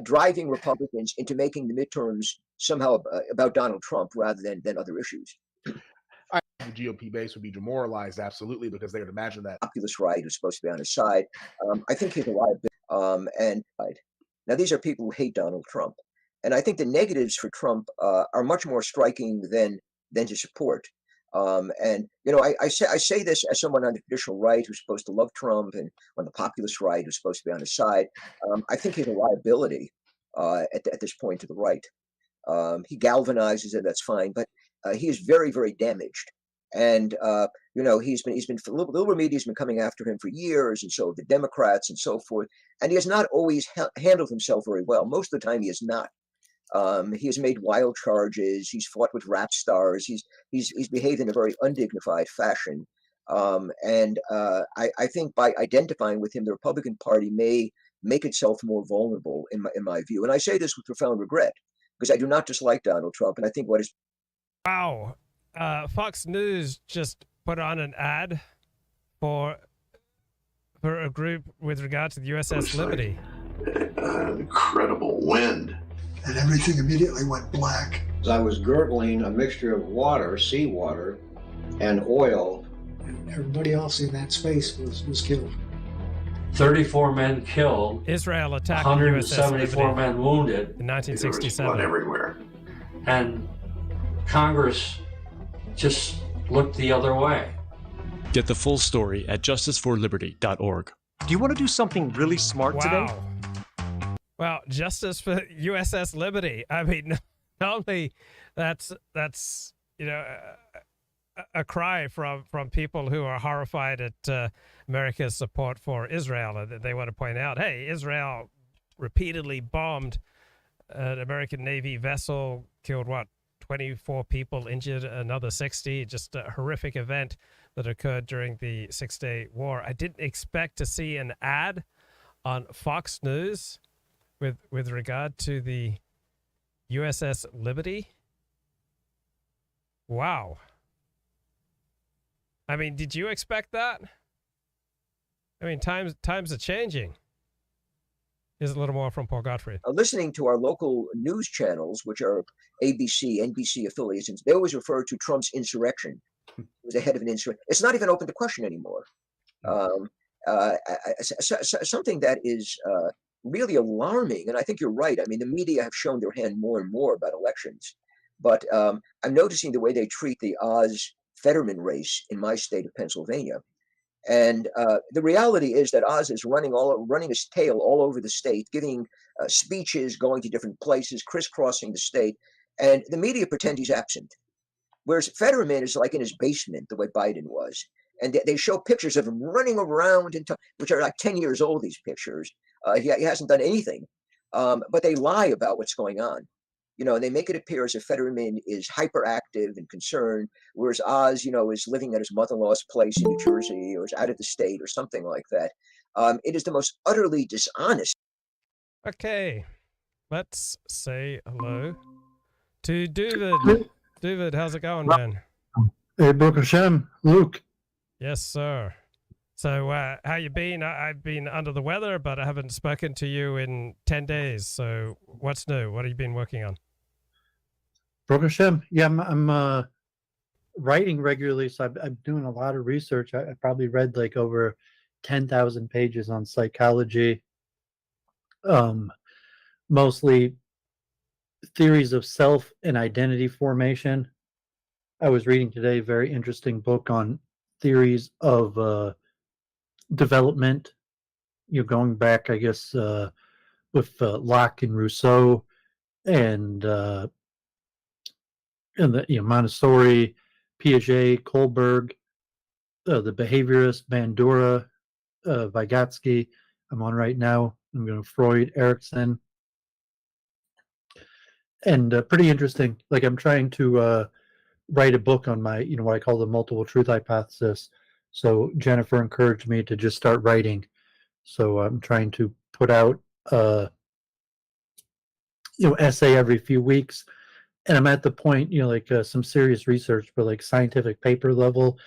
driving Republicans into making the midterms somehow about Donald Trump rather than other issues. The GOP base would be demoralized, absolutely, because they would imagine that populist right who's supposed to be on his side. I think he's a liability. Now, these are people who hate Donald Trump. And I think the negatives for Trump are much more striking than his support. I say this as someone on the traditional right who's supposed to love Trump and on the populist right who's supposed to be on his side. I think he's a liability at this point to the right. He galvanizes it, that's fine, but he is very, very damaged. And he's been liberal media's been coming after him for years, and so have the Democrats and so forth. And he has not always handled himself very well. Most of the time, he has not. He has made wild charges. He's fought with rap stars. He's behaved in a very undignified fashion. I think by identifying with him, the Republican Party may make itself more vulnerable, in my view. And I say this with profound regret because I do not dislike Donald Trump, and I think what is wow. Fox News just put on an ad for a group with regard to the USS Liberty. An incredible wind. And everything immediately went black. I was gurgling a mixture of water, seawater, and oil. And everybody else in that space was killed. 34 men killed. Israel attacked 174 men wounded. In 1967. There was blood everywhere. And Congress just looked the other way. Get the full story at justiceforliberty.org. Do you want to do something really smart today? Well, justice for USS Liberty. I mean, not only that's a cry from people who are horrified at America's support for Israel. They want to point out, hey, Israel repeatedly bombed an American Navy vessel, killed 24 people, injured another 60. Just a horrific event that occurred during the Six-Day War. I didn't expect to see an ad on Fox News with regard to the USS Liberty. Wow. I mean, did you expect that? I mean, times are changing. Here's a little more from Paul Gottfried. Listening to our local news channels, which are ABC, NBC affiliates, they always refer to Trump's insurrection. He was the head of an insurrection. It's not even open to question anymore. Something that is really alarming, and I think you're right. I mean, the media have shown their hand more and more about elections, but I'm noticing the way they treat the Oz-Fetterman race in my state of Pennsylvania. And the reality is that Oz is running his tail all over the state, giving speeches, going to different places, crisscrossing the state, and the media pretend he's absent. Whereas Fetterman is like in his basement, the way Biden was. And they show pictures of him running around, which are like 10 years old, these pictures. He hasn't done anything, but they lie about what's going on. You know, they make it appear as if Fetterman is hyperactive and concerned, whereas Oz, is living at his mother-in-law's place in New Jersey or is out of the state or something like that. It is the most utterly dishonest. Okay, let's say hello to Dooovid. Dooovid, how's it going, man? Hey, Baruch Hashem, Luke. Yes, sir. So, how you been? I've been under the weather, but I haven't spoken to you in 10 days. So, what's new? What have you been working on? Baruch Hashem. Yeah, I'm writing regularly, so I'm doing a lot of research. I probably read like over 10,000 pages on psychology, mostly theories of self and identity formation. I was reading today a very interesting book on theories of development, going back, I guess, with Locke and Rousseau and the Montessori, Piaget, Kohlberg, the behaviorist Bandura, Vygotsky. I'm on right now. I'm going to Freud, Erikson, and pretty interesting. Like I'm trying to write a book on my, what I call the multiple truth hypothesis. So Jennifer encouraged me to just start writing. So I'm trying to put out essay every few weeks. And I'm at the point, some serious research for like scientific paper level.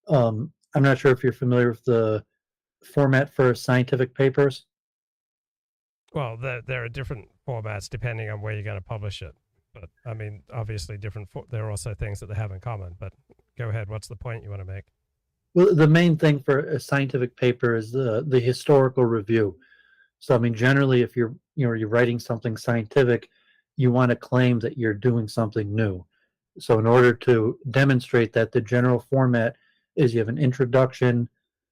I'm not sure if you're familiar with the format for scientific papers. Well, there are different formats depending on where you're going to publish it. But I mean, obviously there are also things that they have in common, but go ahead. What's the point you want to make? Well, the main thing for a scientific paper is the historical review. So, I mean, generally, if you're writing something scientific, you want to claim that you're doing something new. So in order to demonstrate that, the general format is you have an introduction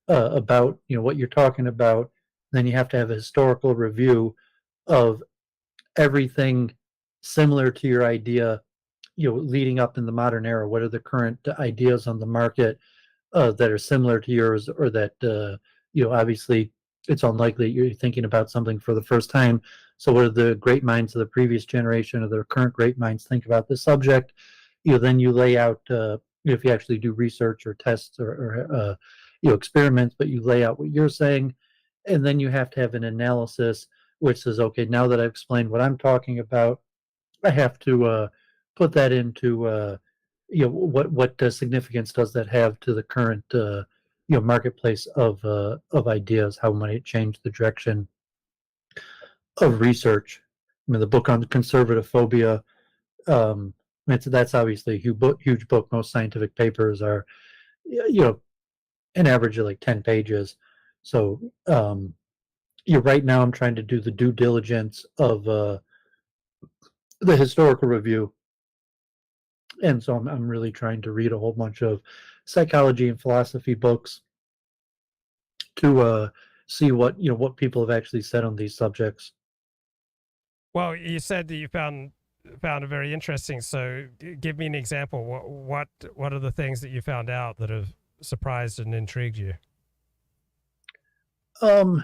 about, what you're talking about. Then you have to have a historical review of everything similar to your idea, leading up in the modern era. What are the current ideas on the market that are similar to yours, or that, obviously it's unlikely you're thinking about something for the first time. So what are the great minds of the previous generation or the current great minds think about the subject? Then you lay out, if you actually do research or tests or experiments, but you lay out what you're saying. And then you have to have an analysis which says, okay, now that I've explained what I'm talking about, I have to put that into, what significance does that have to the current, marketplace of ideas? How might it change the direction of research? I mean, the book on conservative phobia, that's obviously a huge book. Most scientific papers are, an average of like 10 pages. So, right now I'm trying to do the due diligence of the historical review. And so I'm really trying to read a whole bunch of psychology and philosophy books to see what people have actually said on these subjects. Well, you said that you found it very interesting. So give me an example. What are the things that you found out that have surprised and intrigued you? Well,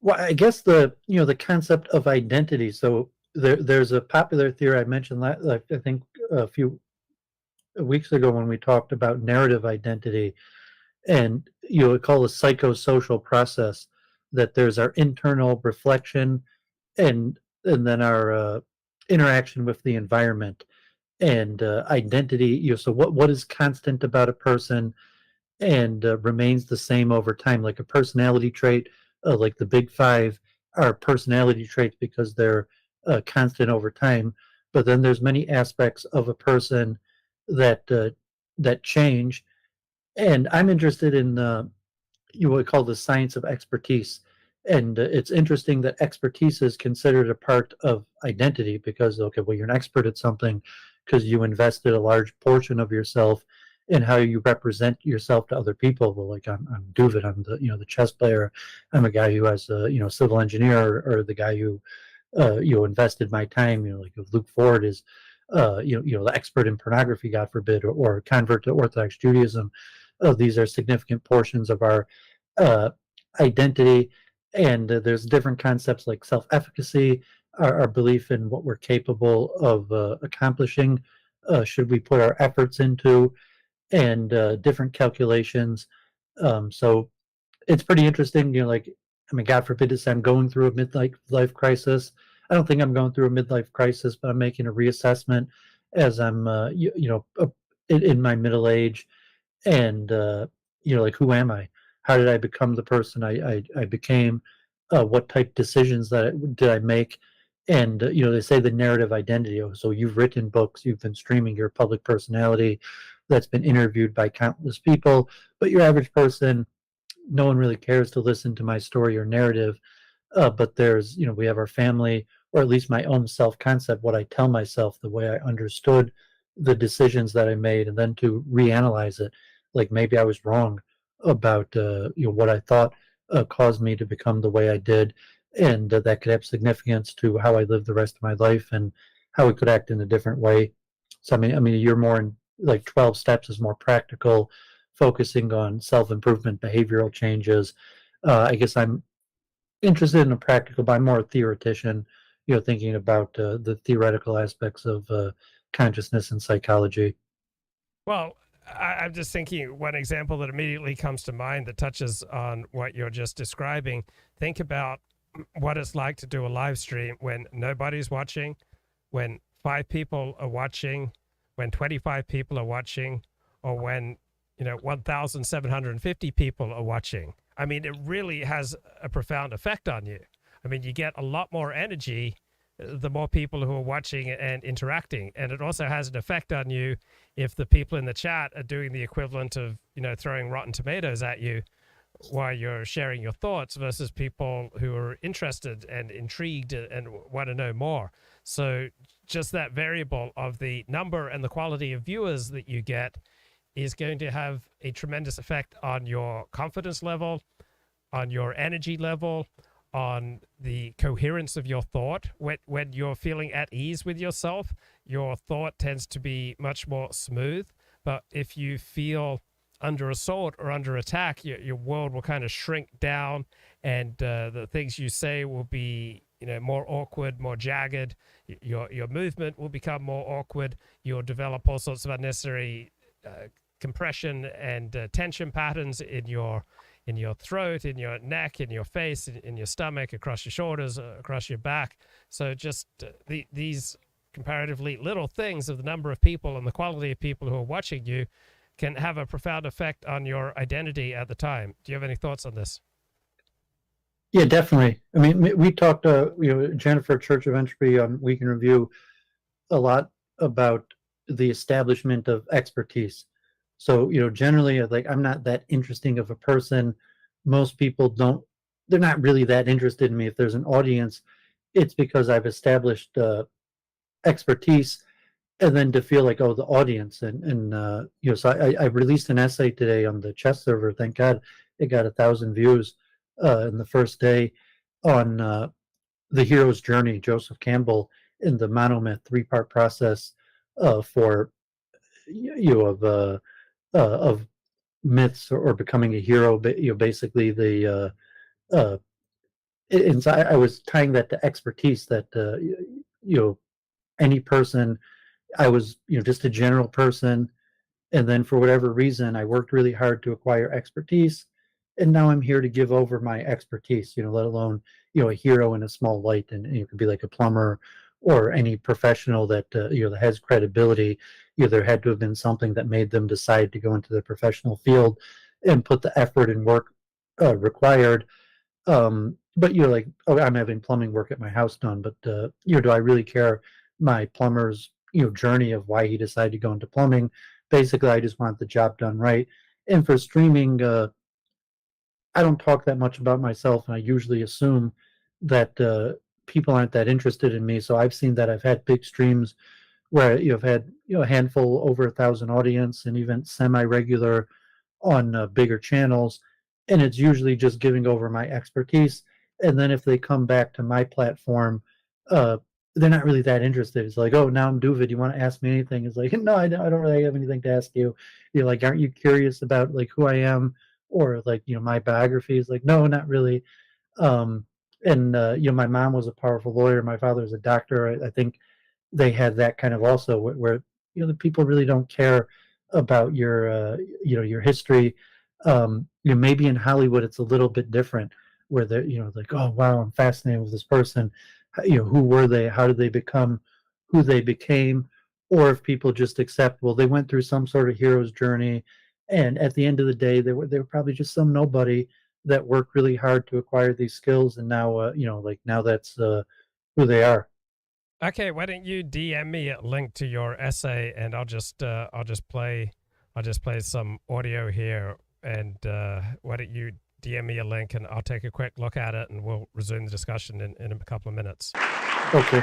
I guess the concept of identity. So there's a popular theory I mentioned I think a few weeks ago when we talked about narrative identity, and we call a psychosocial process. that there's our internal reflection and then our interaction with the environment and identity. So what is constant about a person and remains the same over time, like a personality trait, like the big five are personality traits because they're constant over time. But then there's many aspects of a person that that change, and I'm interested in what we call the science of expertise. And it's interesting that expertise is considered a part of identity because, okay, well, you're an expert at something because you invested a large portion of yourself in how you represent yourself to other people. Well, like I'm Dooovid, I'm the chess player. I'm a guy who has a civil engineer, or the guy who invested my time. Like if Luke Ford is the expert in pornography, God forbid, or a convert to Orthodox Judaism. These are significant portions of our identity, and there's different concepts like self-efficacy, our belief in what we're capable of accomplishing, should we put our efforts into, and different calculations. So it's pretty interesting. God forbid I'm going through a midlife crisis. I don't think I'm going through a midlife crisis, but I'm making a reassessment as I'm in my middle age, and who am I? How did I become the person I became? What type decisions did I make? And they say the narrative identity. So you've written books, you've been streaming, you're a public personality that's been interviewed by countless people, but your average person, no one really cares to listen to my story or narrative. But there's, we have our family, or at least my own self-concept, what I tell myself, the way I understood the decisions that I made, and then to reanalyze it. Like maybe I was wrong about what I thought caused me to become the way I did, and that could have significance to how I live the rest of my life and how I could act in a different way. So I mean, you're more in like 12 steps is more practical, focusing on self-improvement, behavioral changes. I guess I'm interested in a practical, but I'm more a theoretician, thinking about the theoretical aspects of consciousness and psychology. Well, I'm just thinking one example that immediately comes to mind that touches on what you're just describing. Think about what it's like to do a live stream when nobody's watching, when 5 people are watching, when 25 people are watching, or when 1,750 people are watching. I mean, it really has a profound effect on you. I mean, you get a lot more energy the more people who are watching and interacting. And it also has an effect on you if the people in the chat are doing the equivalent of, throwing rotten tomatoes at you while you're sharing your thoughts versus people who are interested and intrigued and want to know more. So just that variable of the number and the quality of viewers that you get is going to have a tremendous effect on your confidence level, on your energy level, on the coherence of your thought. When you're feeling at ease with yourself, your thought tends to be much more smooth. But if you feel under assault or under attack, your world will kind of shrink down, and the things you say will be more awkward, more jagged. Your movement will become more awkward. You'll develop all sorts of unnecessary compression and tension patterns in your throat, in your neck, in your face, in your stomach, across your shoulders, across your back. So just these comparatively little things of the number of people and the quality of people who are watching you can have a profound effect on your identity at the time. Do you have any thoughts on this? Yeah, definitely. I mean, we talked, Jennifer Church of Entropy on Week in Review a lot about the establishment of expertise. So, generally, like, I'm not that interesting of a person. Most people they're not really that interested in me. If there's an audience, it's because I've established expertise, and then to feel like, oh, the audience. So I released an essay today on the chess server. Thank God it got 1,000 views in the first day on the hero's journey, Joseph Campbell, in the monomyth 3-part process for of myths or becoming a hero. Basically the and so I was tying that to expertise, that any person, I was just a general person, and then for whatever reason I worked really hard to acquire expertise, and now I'm here to give over my expertise, let alone, a hero in a small light, and you could be like a plumber or any professional that, that has credibility. There had to have been something that made them decide to go into the professional field and put the effort and work required. But you're like, oh, I'm having plumbing work at my house done, but do I really care my plumber's journey of why he decided to go into plumbing? Basically, I just want the job done right. And for streaming, I don't talk that much about myself, and I usually assume that people aren't that interested in me. So I've seen that I've had big streams where you've had a handful over 1,000 audience, and even semi-regular on bigger channels, and it's usually just giving over my expertise. And then if they come back to my platform, they're not really that interested. It's like, oh, now I'm Dooovid, you want to ask me anything? It's like, no, I don't really have anything to ask you. You're like, aren't you curious about like who I am or like my biography? Is like, no, not really. And my mom was a powerful lawyer, my father was a doctor. I think they had that kind of also where the people really don't care about your your history. Maybe in Hollywood it's a little bit different, where they're like, oh wow, I'm fascinated with this person. Who were they? How did they become who they became? Or if people just accept, well, they went through some sort of hero's journey, and at the end of the day, they were probably just some nobody that worked really hard to acquire these skills, and now now that's who they are. Okay, why don't you DM me a link to your essay, and I'll just play some audio here, and why don't you DM me a link, and I'll take a quick look at it, and we'll resume the discussion in a couple of minutes. Okay.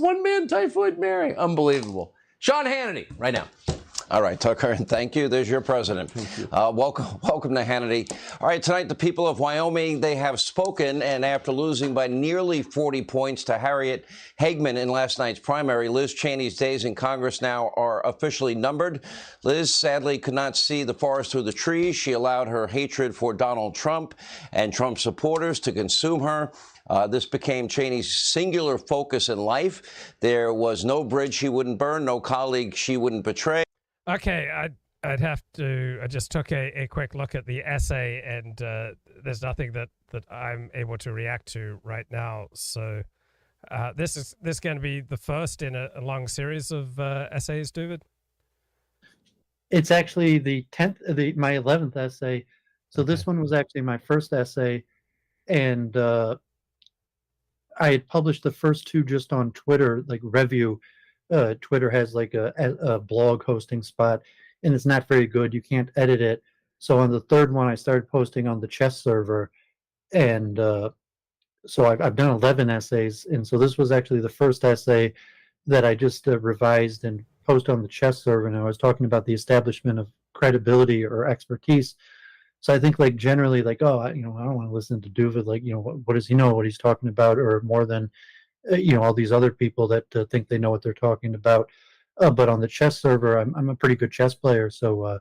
One-man typhoid Mary. Unbelievable. Sean Hannity, right now. All right, Tucker, and thank you. There's your president. Welcome to Hannity. All right, tonight the people of Wyoming, they have spoken, and after losing by nearly 40 points to Harriet Hageman in last night's primary, Liz Cheney's days in Congress now are officially numbered. Liz sadly could not see the forest through the trees. She allowed her hatred for Donald Trump and Trump supporters to consume her. This became Cheney's singular focus in life. There was no bridge she wouldn't burn, no colleague she wouldn't betray. Okay, I'd have to. I just took a quick look at the essay, and there's nothing that I'm able to react to right now. So this is going to be the first in a long series of essays, Dooovid? It's actually the 10th, my 11th essay. So this one was actually my first essay, and I had published the first two just on Twitter, like review. Twitter has like a blog hosting spot, and it's not very good. You can't edit it. So on the third one, I started posting on the chess server, and so I've done 11 essays, and so this was actually the first essay that I just revised and posted on the chess server. And I was talking about the establishment of credibility or expertise. So I think like generally like, oh, I don't want to listen to Dooovid. Like, what does he know what he's talking about, or more than all these other people that think they know what they're talking about. But on the chess server, I'm a pretty good chess player, so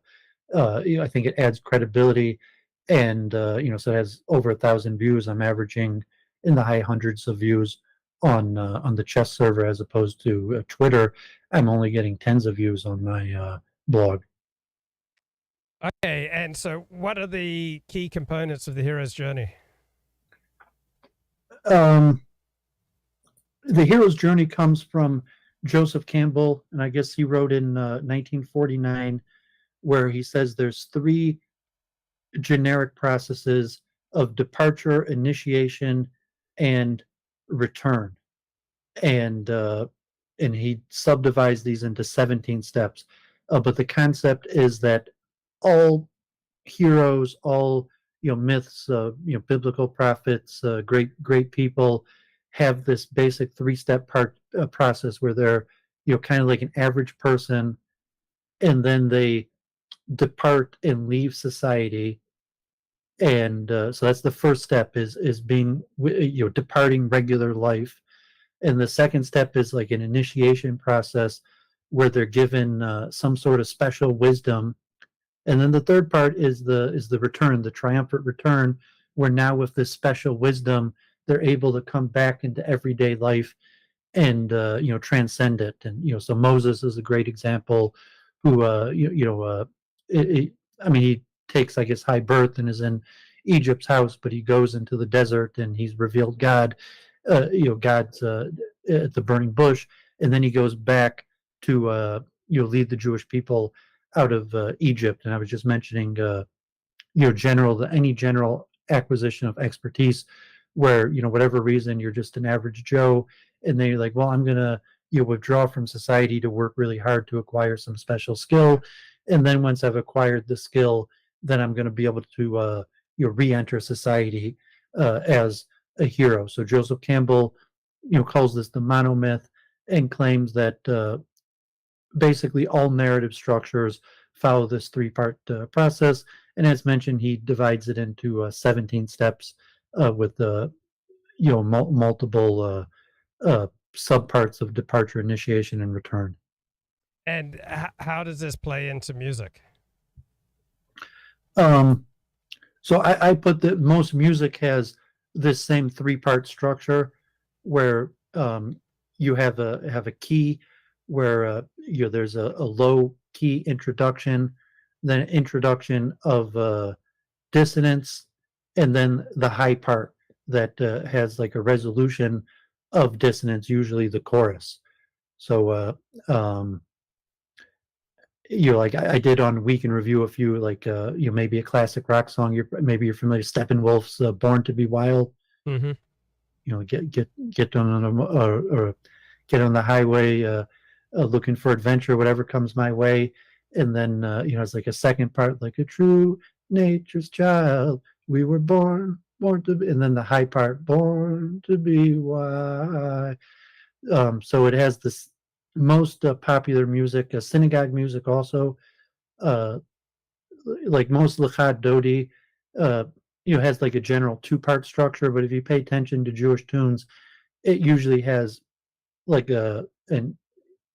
I think it adds credibility, and so it has over 1,000 views. I'm averaging in the high hundreds of views on the chess server, as opposed to Twitter. I'm only getting tens of views on my blog. Okay, and so what are the key components of the hero's journey? The hero's journey comes from Joseph Campbell, and I guess he wrote in 1949, where he says there's three generic processes of departure, initiation, and return, and he subdivides these into 17 steps. But the concept is that all heroes, all myths, biblical prophets, great people, have this basic three-step process where they're kind of like an average person, and then they depart and leave society, and so that's the first step, is being departing regular life. And the second step is like an initiation process where they're given some sort of special wisdom. And then the third part is the return, the triumphant return, where now with this special wisdom they're able to come back into everyday life and transcend it. And so Moses is a great example, who he takes, I guess, high birth and is in Egypt's house, but he goes into the desert and he's revealed God. God's at the burning bush, and then he goes back to lead the Jewish people out of Egypt. And I was just mentioning any general acquisition of expertise where whatever reason you're just an average Joe, and then you're like, well, I'm gonna withdraw from society to work really hard to acquire some special skill, and then once I've acquired the skill, then I'm going to be able to re-enter society as a hero. So Joseph Campbell calls this the monomyth and claims that basically all narrative structures follow this three-part process. And as mentioned, he divides it into 17 steps with multiple subparts of departure, initiation, and return. And how does this play into music? So I put that most music has this same three-part structure where you have a key where there's a low key introduction, then introduction of dissonance, and then the high part that has like a resolution of dissonance, usually the chorus. So like I did on Week in Review a few, like maybe a classic rock song. Maybe you're familiar with Steppenwolf's "Born to Be Wild." Mm-hmm. Get on get on the highway, looking for adventure, whatever comes my way, and then it's like a second part, like a true nature's child. We were born to be, and then the high part, born to be wild. So it has this most popular music, synagogue music also, like most Lechad Dodi, has like a general two-part structure, but if you pay attention to Jewish tunes, it usually has like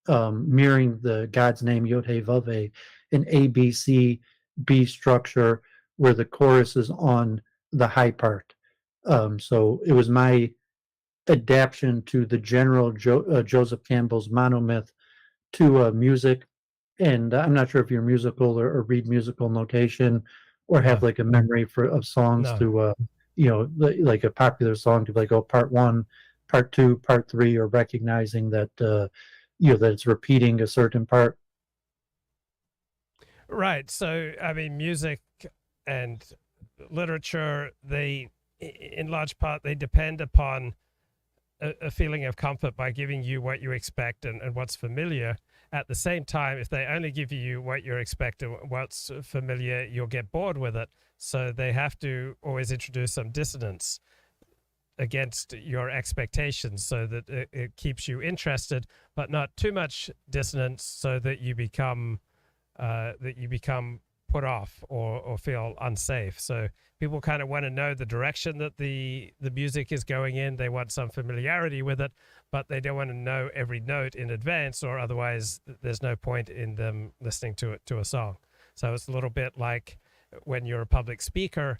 mirroring the God's name, Yod He Vav He, an A, B, C, B structure where the chorus is on the high part. So it was my adaptation to the general Joseph Campbell's monomyth to music. And I'm not sure if you're musical or read musical notation or have like a memory of songs to, like a popular song to be like, oh, part one, part two, part three, or recognizing that, that it's repeating a certain part. Right. So, I mean, music and literature, in large part, they depend upon a feeling of comfort by giving you what you expect and what's familiar. At the same time, if they only give you what you expect and what's familiar, you'll get bored with it. So they have to always introduce some dissonance against your expectations so that it keeps you interested, but not too much dissonance so that you become put off or feel unsafe. So people kind of want to know the direction that the music is going in. They want some familiarity with it, but they don't want to know every note in advance, or otherwise there's no point in them listening to a song. So it's a little bit like when you're a public speaker,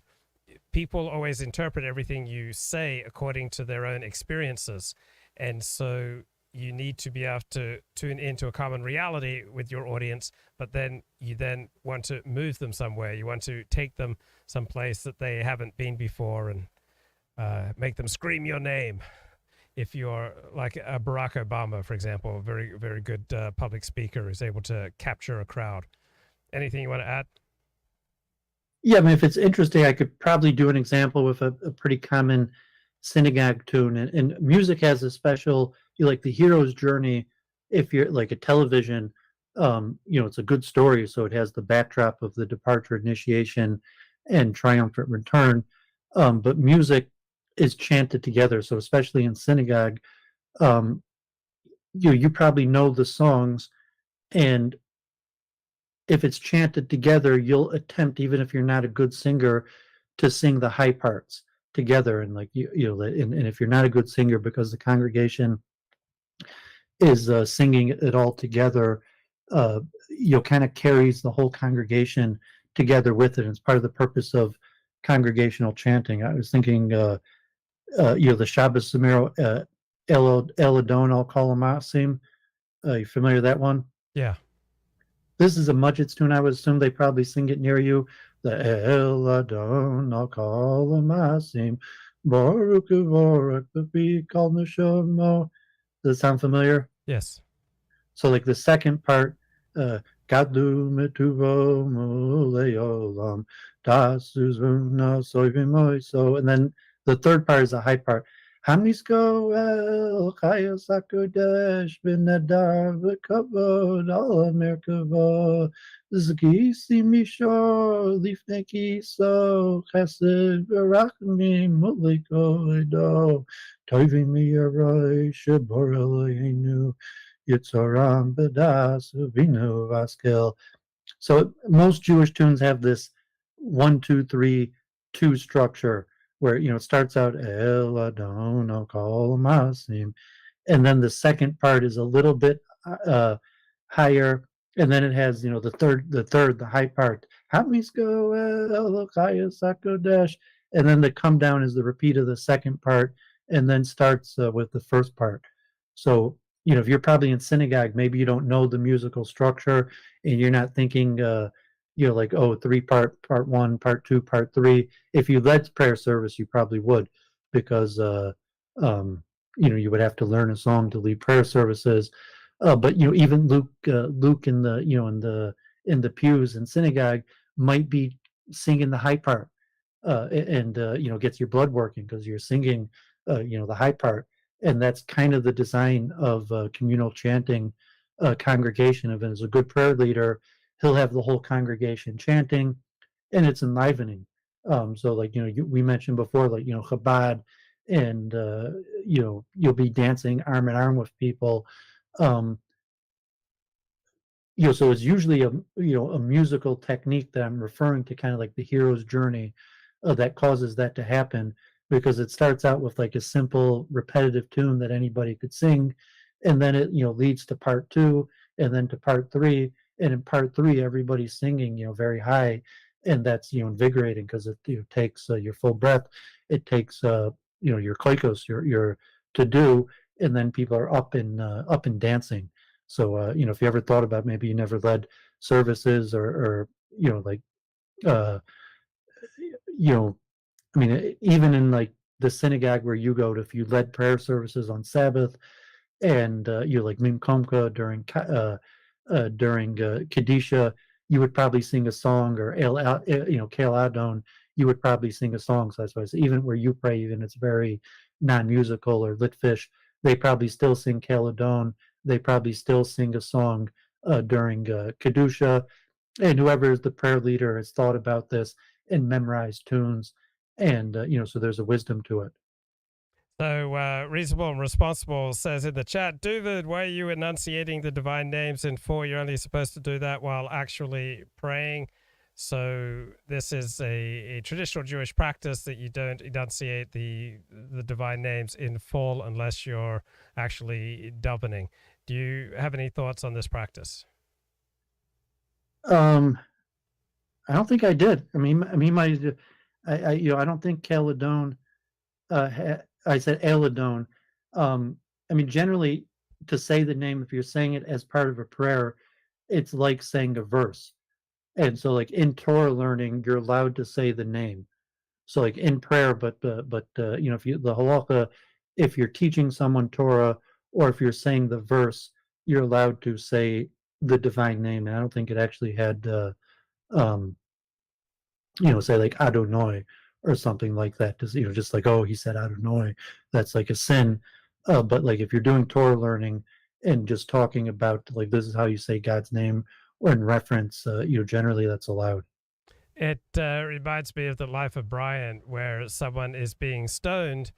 people always interpret everything you say according to their own experiences. And so you need to be able to tune into a common reality with your audience, but then you want to move them somewhere. You want to take them someplace that they haven't been before and make them scream your name. If you're like a Barack Obama, for example, a very, very good public speaker who's able to capture a crowd. Anything you want to add? Yeah, I mean, if it's interesting, I could probably do an example with a pretty common synagogue tune. And music has a special, like the hero's journey. If you're like a television, it's a good story, so it has the backdrop of the departure, initiation, and triumphant return. But music is chanted together. So especially in synagogue, you probably know the songs, and if it's chanted together, you'll attempt, even if you're not a good singer, to sing the high parts together. And like and if you're not a good singer, because the congregation is singing it all together, kind of carries the whole congregation together with it. And it's part of the purpose of congregational chanting. I was thinking the Shabbos Samiro Eladon Al Kalamasim. You familiar with that one? Yeah. This is a Mudgets tune. I would assume they probably sing it near you. The Eladon Al Kalamasim. Baruch Baruch Babi Kal Neshama. Does it sound familiar? Yes. So like the second part, Gadlu Metuvo Muleolam Dasuzuna Soivimoiso, and then the third part is a high part. Hamisko El Chayos Hakodesh Benadar V'Kavod Al Merkava Zgisi Mishor Lifneki So Chesed V'Rachmim Muliko Edo Tovim Miyarai Shabor Eloheinu Yitzoram Badas Vinu Vaskel. So most Jewish tunes have this 1, 2, 3, 2 structure where it starts out El Adon Al Kol Masim, and then the second part is a little bit higher, and then it has the high part Hamisko El Chayos Hakodesh, and then the come down is the repeat of the second part, and then starts with the first part. So if you're probably in synagogue, maybe you don't know the musical structure, and you're not thinking, like, oh, 3-part, part 1, part 2, part 3. If you led prayer service, you probably would, because you would have to learn a song to lead prayer services. But even Luke in the in the pews in synagogue might be singing the high part, and gets your blood working because you're singing, the high part. And that's kind of the design of communal chanting congregation. If it's a good prayer leader, he'll have the whole congregation chanting, and it's enlivening. So like, we mentioned before, like, Chabad, and, you'll be dancing arm in arm with people. So it's usually a musical technique that I'm referring to, kind of like the hero's journey, that causes that to happen. Because it starts out with like a simple repetitive tune that anybody could sing, and then it leads to part 2, and then to part 3, and in part 3 everybody's singing very high, and that's invigorating because it takes your full breath, it takes your kloikos, your to do, and then people are up and dancing. So if you ever thought about, maybe you never led services, or I mean, even in like the synagogue where you go to, if you led prayer services on Sabbath, and you like Mim Komka during Kedisha, you would probably sing a song, or Kel Adon, you would probably sing a song. So I suppose even where you pray, even it's very non-musical, or Litvish, they probably still sing Kel Adon. They probably still sing a song during Kedusha, and whoever is the prayer leader has thought about this and memorized tunes. And so there's a wisdom to it. So Reasonable and Responsible says in the chat, Dooovid, why are you enunciating the divine names in 4? You're only supposed to do that while actually praying. So this is a traditional Jewish practice that you don't enunciate the divine names in full unless you're actually davening. Do you have any thoughts on this practice? I don't think I did. I mean, I don't think Caledon. I said Eladon. I mean, generally, to say the name, if you're saying it as part of a prayer, it's like saying a verse. And so, like in Torah learning, you're allowed to say the name. So, like in prayer, but if the halacha, if you're teaching someone Torah, or if you're saying the verse, you're allowed to say the divine name. And I don't think it actually had. Say like Adonai or something like that. Just like, oh, he said Adonai, that's like a sin. But like if you're doing Torah learning and just talking about like this is how you say God's name, or in reference, generally that's allowed. It reminds me of the life of Brion, where someone is being stoned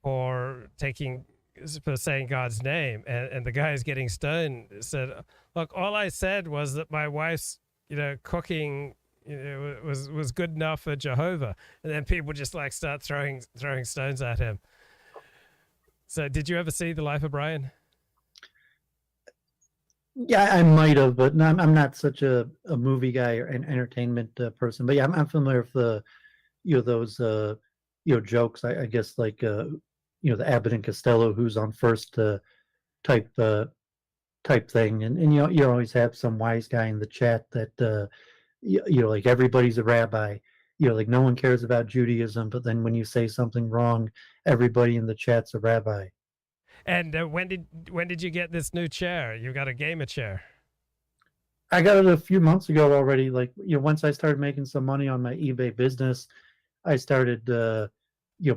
for saying God's name, and the guy is getting stoned said, "Look, all I said was that my wife's cooking." Was good enough for Jehovah, and then people just like start throwing stones at him. So, did you ever see The Life of Brion? Yeah, I might have, but no, I'm not such a movie guy or an entertainment person. But yeah, I'm familiar with the those jokes. I guess like the Abbott and Costello who's on first type thing, and you always have some wise guy in the chat that like everybody's a rabbi. Like no one cares about Judaism, but then when you say something wrong, everybody in the chat's a rabbi. And when did you get this new chair? You got a gamer chair. I got it a few months ago already. Like, once I started making some money on my eBay business, I started,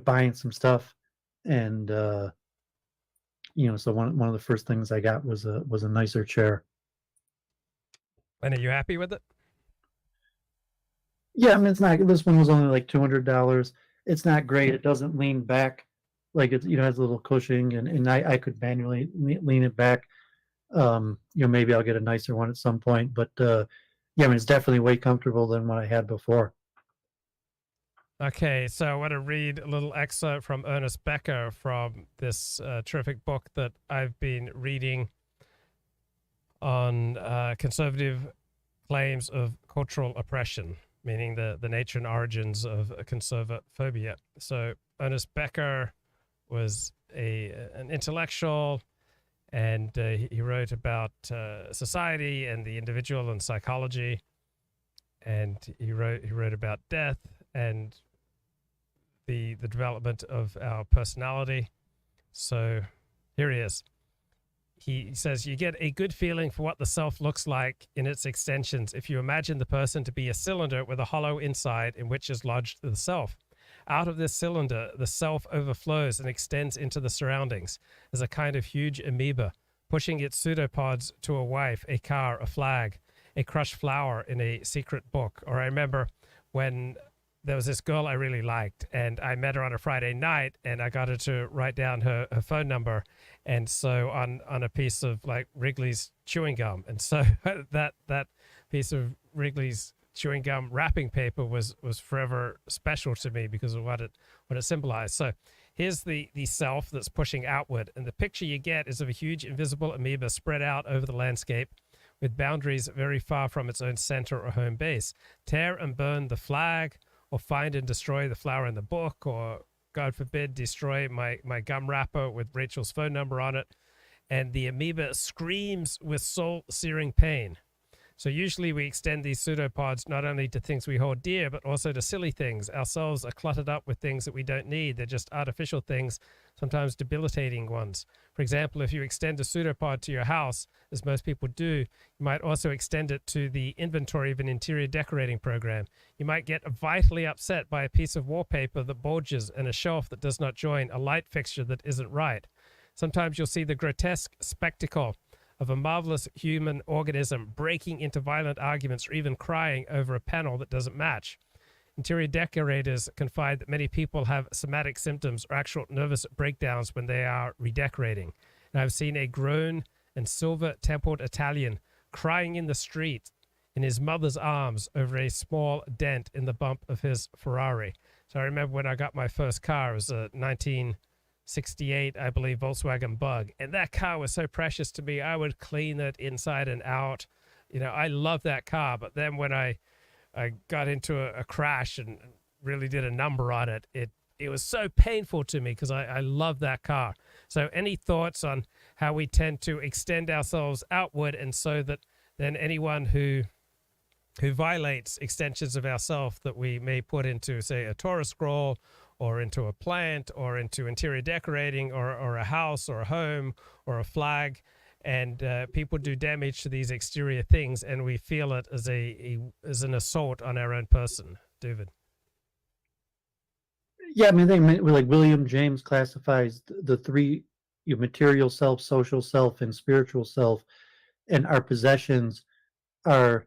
buying some stuff, and so one of the first things I got was a nicer chair. And are you happy with it? Yeah, I mean, it's not. This one was only like $200. It's not great. It doesn't lean back, like it has a little cushioning, and I could manually lean it back. Maybe I'll get a nicer one at some point, but I mean, it's definitely way comfortable than what I had before. Okay, so I want to read a little excerpt from Ernest Becker from this terrific book that I've been reading on conservative claims of cultural oppression, meaning the nature and origins of conservaphobia. So Ernest Becker was an intellectual, and he wrote about society and the individual and psychology, and he wrote about death and the development of our personality. So here he is. He says, you get a good feeling for what the self looks like in its extensions if you imagine the person to be a cylinder with a hollow inside in which is lodged the self. Out of this cylinder, the self overflows and extends into the surroundings as a kind of huge amoeba, pushing its pseudopods to a wife, a car, a flag, a crushed flower in a secret book. Or I remember when there was this girl I really liked, and I met her on a Friday night, and I got her to write down her phone number, and so on a piece of like Wrigley's chewing gum, and so that piece of Wrigley's chewing gum wrapping paper was forever special to me because of what it symbolized. So here's the self that's pushing outward, and the picture you get is of a huge invisible amoeba spread out over the landscape with boundaries very far from its own center or home base. Tear and burn the flag, or find and destroy the flower in the book, or God forbid, destroy my gum wrapper with Rachel's phone number on it. And the amoeba screams with soul-searing pain. So usually we extend these pseudopods not only to things we hold dear, but also to silly things. Ourselves are cluttered up with things that we don't need. They're just artificial things, sometimes debilitating ones. For example, if you extend a pseudopod to your house, as most people do, you might also extend it to the inventory of an interior decorating program. You might get vitally upset by a piece of wallpaper that bulges and a shelf that does not join, a light fixture that isn't right. Sometimes you'll see the grotesque spectacle of a marvelous human organism breaking into violent arguments or even crying over a panel that doesn't match. Interior decorators confide that many people have somatic symptoms or actual nervous breakdowns when they are redecorating. And I've seen a grown and silver-templed Italian crying in the street in his mother's arms over a small dent in the bump of his Ferrari. So I remember when I got my first car, it was a 1968, I believe, Volkswagen Bug. And that car was so precious to me. I would clean it inside and out. I love that car. But then when I got into a crash and really did a number on it, it was so painful to me because I love that car. So any thoughts on how we tend to extend ourselves outward, and so that then anyone who violates extensions of ourself that we may put into, say, a Torah scroll, or into a plant, or into interior decorating, or a house, or a home, or a flag, and people do damage to these exterior things, and we feel it as an assault on our own person. Dooovid. Yeah, I mean, like William James classifies the three: material self, social self, and spiritual self, and our possessions are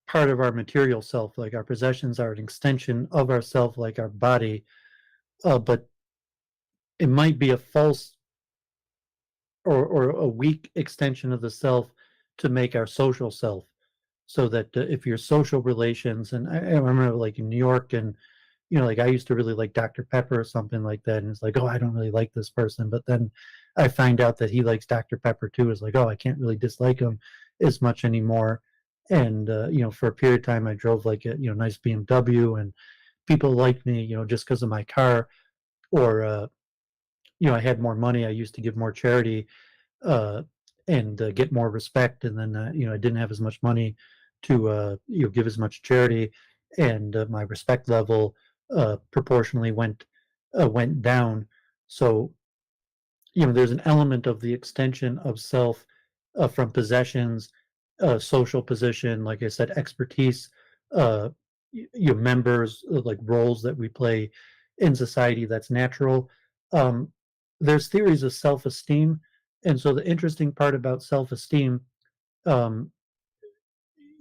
part of our material self. Like our possessions are an extension of ourself, like our body, but it might be a false or a weak extension of the self to make our social self. So that if your social relations, and I remember like in New York, and like I used to really like Dr. Pepper or something like that, and it's like, oh, I don't really like this person, but then I find out that he likes Dr. Pepper too. It's like, oh, I can't really dislike him as much anymore. And for a period of time I drove like a nice BMW, and people liked me, just because of my car, or I had more money. I used to give more charity and get more respect, and then I didn't have as much money to give as much charity, and my respect level proportionally went down. So there's an element of the extension of self from possessions, social position, like I said, expertise, members, like roles that we play in society. That's natural. There's theories of self-esteem, and so the interesting part about self-esteem, and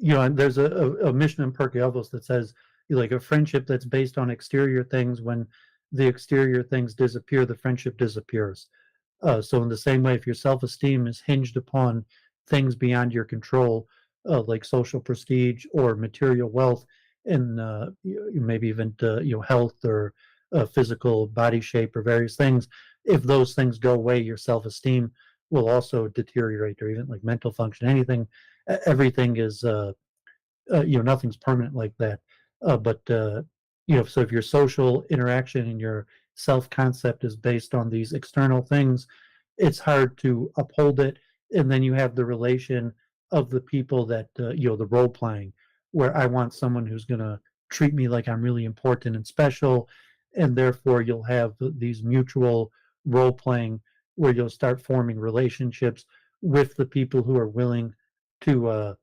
there's a mission in Perkyovos that says, like, a friendship that's based on exterior things, when the exterior things disappear, the friendship disappears. So in the same way, if your self-esteem is hinged upon things beyond your control, like social prestige or material wealth, and maybe even health or physical body shape or various things, if those things go away, your self-esteem will also deteriorate, or even like mental function, anything, everything is, nothing's permanent like that. But so if your social interaction and your self-concept is based on these external things, it's hard to uphold it. And then you have the relation of the people that, the role playing, where I want someone who's going to treat me like I'm really important and special. And therefore you'll have these mutual role playing where you'll start forming relationships with the people who are willing to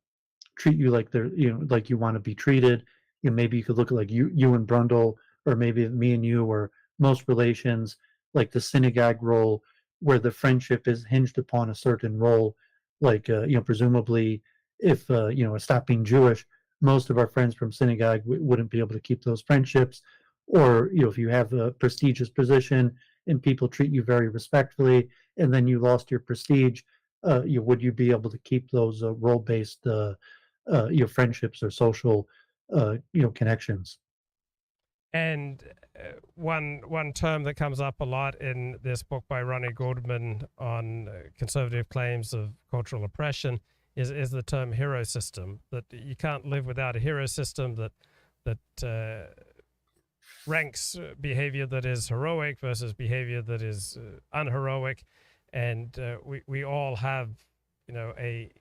treat you like they're, like you want to be treated. Maybe you could look at like you and Brundle, or maybe me and you, or most relations, like the synagogue role, where the friendship is hinged upon a certain role. Like, presumably, if, stop being Jewish, most of our friends from synagogue wouldn't be able to keep those friendships. Or, if you have a prestigious position and people treat you very respectfully, and then you lost your prestige, would you be able to keep those role-based, friendships or social, connections? And one term that comes up a lot in this book by Ronnie Goldman on conservative claims of cultural oppression is the term hero system. That you can't live without a hero system that ranks behavior that is heroic versus behavior that is unheroic, and we all have a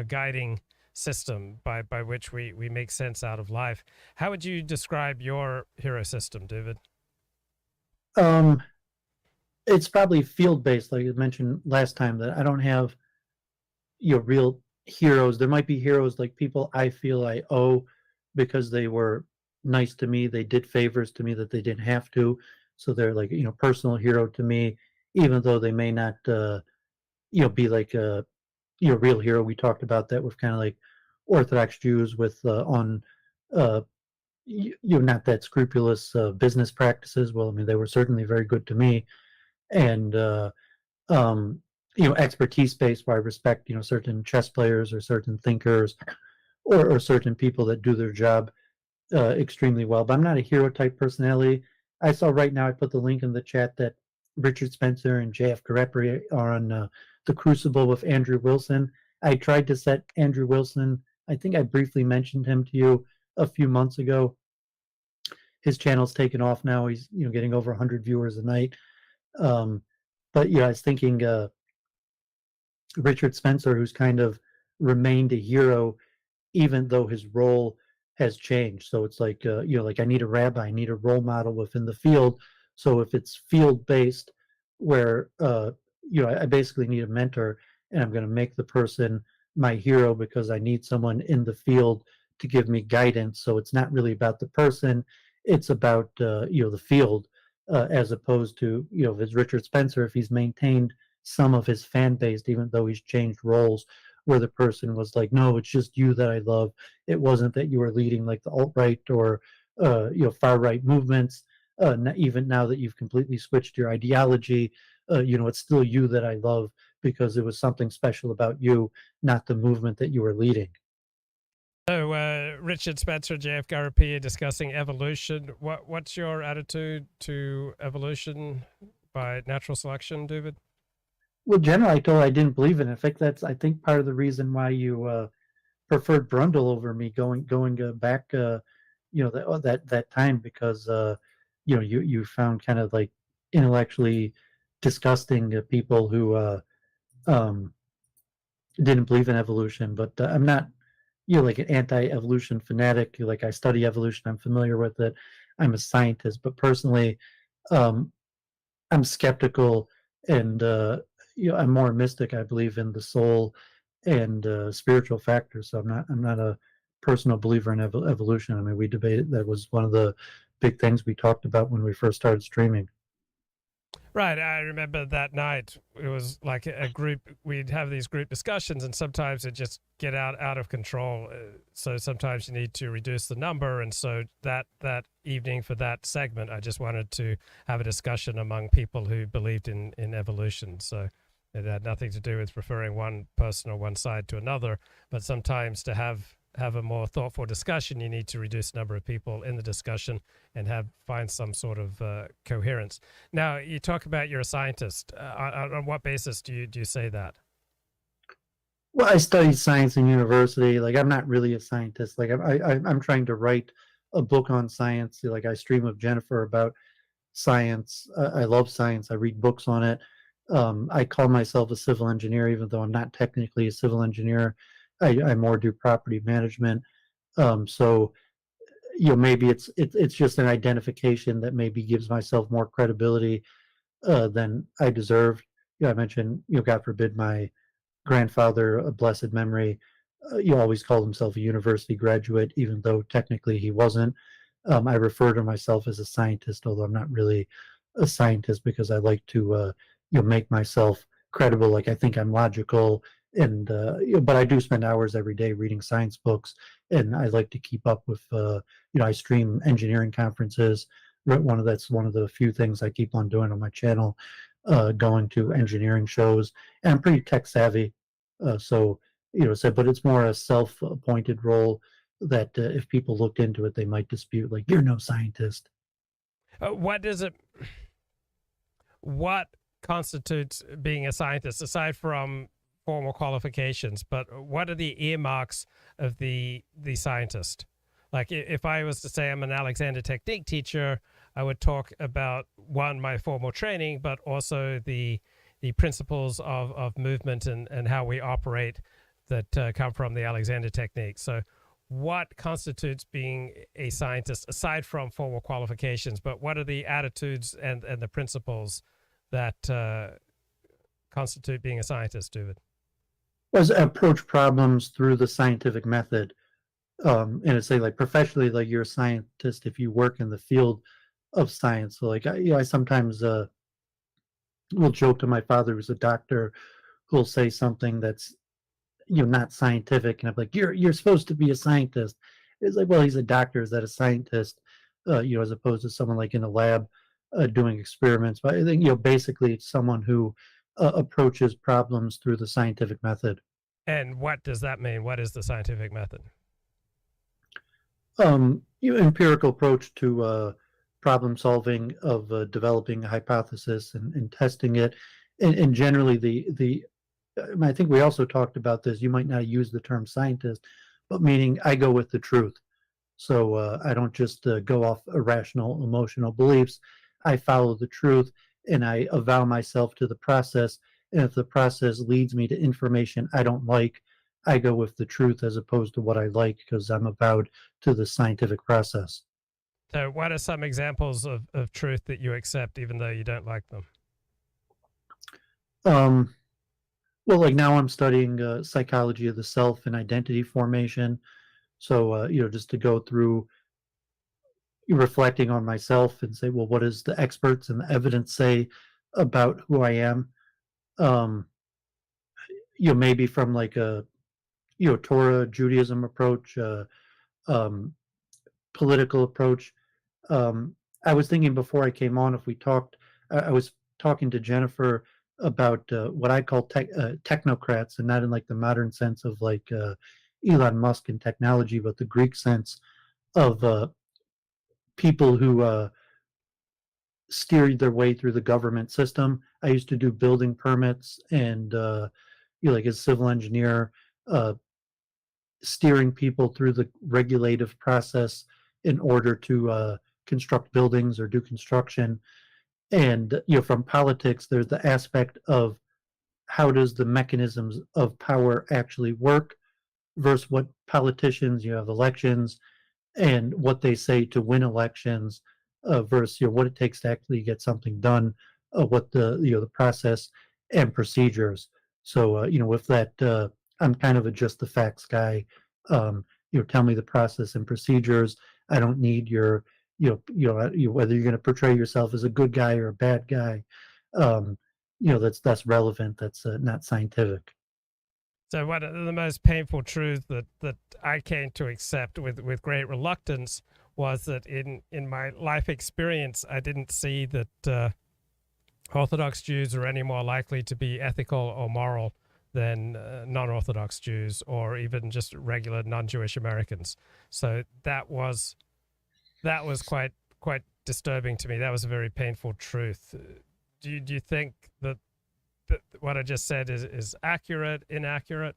guiding system by which we make sense out of life. How would you describe your hero system, Dooovid? It's probably field-based, like I mentioned last time, that I don't have real heroes. There might be heroes, like people I feel I owe because they were nice to me, they did favors to me that they didn't have to, so they're like personal hero to me, even though they may not be like a real hero. We talked about that with kind of like Orthodox Jews with on not that scrupulous business practices. Well, I mean, they were certainly very good to me, and expertise based, where I respect certain chess players or certain thinkers or certain people that do their job extremely well. But I'm not a hero type personality. I saw right now, I put the link in the chat, that Richard Spencer and J.F. Garepri are on The Crucible with Andrew Wilson. I tried to set Andrew Wilson, I think I briefly mentioned him to you a few months ago. His channel's taken off now. He's getting over 100 viewers a night. But I was thinking Richard Spencer, who's kind of remained a hero even though his role has changed. So it's like like I need a rabbi, I need a role model within the field. So if it's field based, where I basically need a mentor, and I'm going to make the person my hero because I need someone in the field to give me guidance. So it's not really about the person, it's about the field, as opposed to if it's Richard Spencer, if he's maintained some of his fan base, even though he's changed roles, where the person was like, no, it's just you that I love. It wasn't that you were leading like the alt-right or far-right movements. Even now that you've completely switched your ideology, it's still you that I love because it was something special about you, not the movement that you were leading. So Richard Spencer, J.F. Garepia discussing evolution. What's your attitude to evolution by natural selection, Dooovid? Well, generally, I told her I didn't believe in it. In fact, that's, I think, part of the reason why you preferred Brundle over me, going back that time because you found kind of like intellectually disgusting people who didn't believe in evolution. But I'm not like an anti-evolution fanatic. Like, I study evolution, I'm familiar with it, I'm a scientist, but personally I'm skeptical, and I'm more mystic. I believe in the soul and spiritual factors. So I'm not a personal believer in evolution. I mean, we debated, that was one of the big things we talked about when we first started streaming. Right. I remember that night, it was like a group, we'd have these group discussions, and sometimes it just get out of control. So sometimes you need to reduce the number. And so that evening for that segment, I just wanted to have a discussion among people who believed in evolution. So it had nothing to do with preferring one person or one side to another, but sometimes to have a more thoughtful discussion, you need to reduce the number of people in the discussion and find some sort of coherence. Now, you talk about you're a scientist. On what basis do you say that? Well, I studied science in university. Like, I'm not really a scientist. Like, I'm trying to write a book on science. Like, I stream with Jennifer about science. I love science. I read books on it. I call myself a civil engineer, even though I'm not technically a civil engineer. I more do property management. So maybe it's just an identification that maybe gives myself more credibility than I deserve. I mentioned, God forbid, my grandfather, a blessed memory, always called himself a university graduate, even though technically he wasn't. I refer to myself as a scientist, although I'm not really a scientist, because I like to make myself credible. Like, I think I'm logical, and but I do spend hours every day reading science books, and I like to keep up with I stream engineering conferences. That's one of the few things I keep on doing on my channel, going to engineering shows, and I'm pretty tech savvy. But it's more a self-appointed role that if people looked into it, they might dispute, like, you're no scientist. What constitutes being a scientist, aside from formal qualifications, but what are the earmarks of the scientist? Like, if I was to say I'm an Alexander Technique teacher, I would talk about, one, my formal training, but also the principles of movement and how we operate that come from the Alexander Technique. So what constitutes being a scientist, aside from formal qualifications, but what are the attitudes and the principles that constitute being a scientist, Dooovid? Was approach problems through the scientific method. And it's like professionally, like, you're a scientist if you work in the field of science. So, like, I sometimes will joke to my father, who's a doctor, who'll say something that's not scientific, and I'm like, you're supposed to be a scientist. It's like, well, he's a doctor. Is that a scientist? As opposed to someone like in a lab doing experiments. But I think basically it's someone who approaches problems through the scientific method. And what does that mean? What is the scientific method? Empirical approach to problem solving, of developing a hypothesis and testing it, and generally I think we also talked about this. You might not use the term scientist, but meaning I go with the truth. So I don't just go off irrational, emotional beliefs. I follow the truth, and I avow myself to the process. And if the process leads me to information I don't like, I go with the truth as opposed to what I like, because I'm avowed to the scientific process. So what are some examples of truth that you accept even though you don't like them? Well, like now I'm studying psychology of the self and identity formation. So, just to go through reflecting on myself and say, well, what does the experts and the evidence say about who I am? Maybe from like a, Torah Judaism approach, political approach. I was thinking before I came on, if we talked, I was talking to Jennifer about what I call technocrats, and not in like the modern sense of like Elon Musk and technology, but the Greek sense of people who steered their way through the government system. I used to do building permits, and like as a civil engineer, steering people through the regulative process in order to construct buildings or do construction. And from politics, there's the aspect of how does the mechanisms of power actually work versus what politicians, you have elections and what they say to win elections versus what it takes to actually get something done, what the process and procedures. So with that, I'm kind of a just the facts guy. Tell me the process and procedures. I don't need your whether you're going to portray yourself as a good guy or a bad guy. That's relevant. That's not scientific. So one of the most painful truths that I came to accept with great reluctance was that in my life experience, I didn't see that Orthodox Jews are any more likely to be ethical or moral than non-Orthodox Jews or even just regular non-Jewish Americans. So that was quite disturbing to me. That was a very painful truth. Do you think that what I just said is accurate, inaccurate?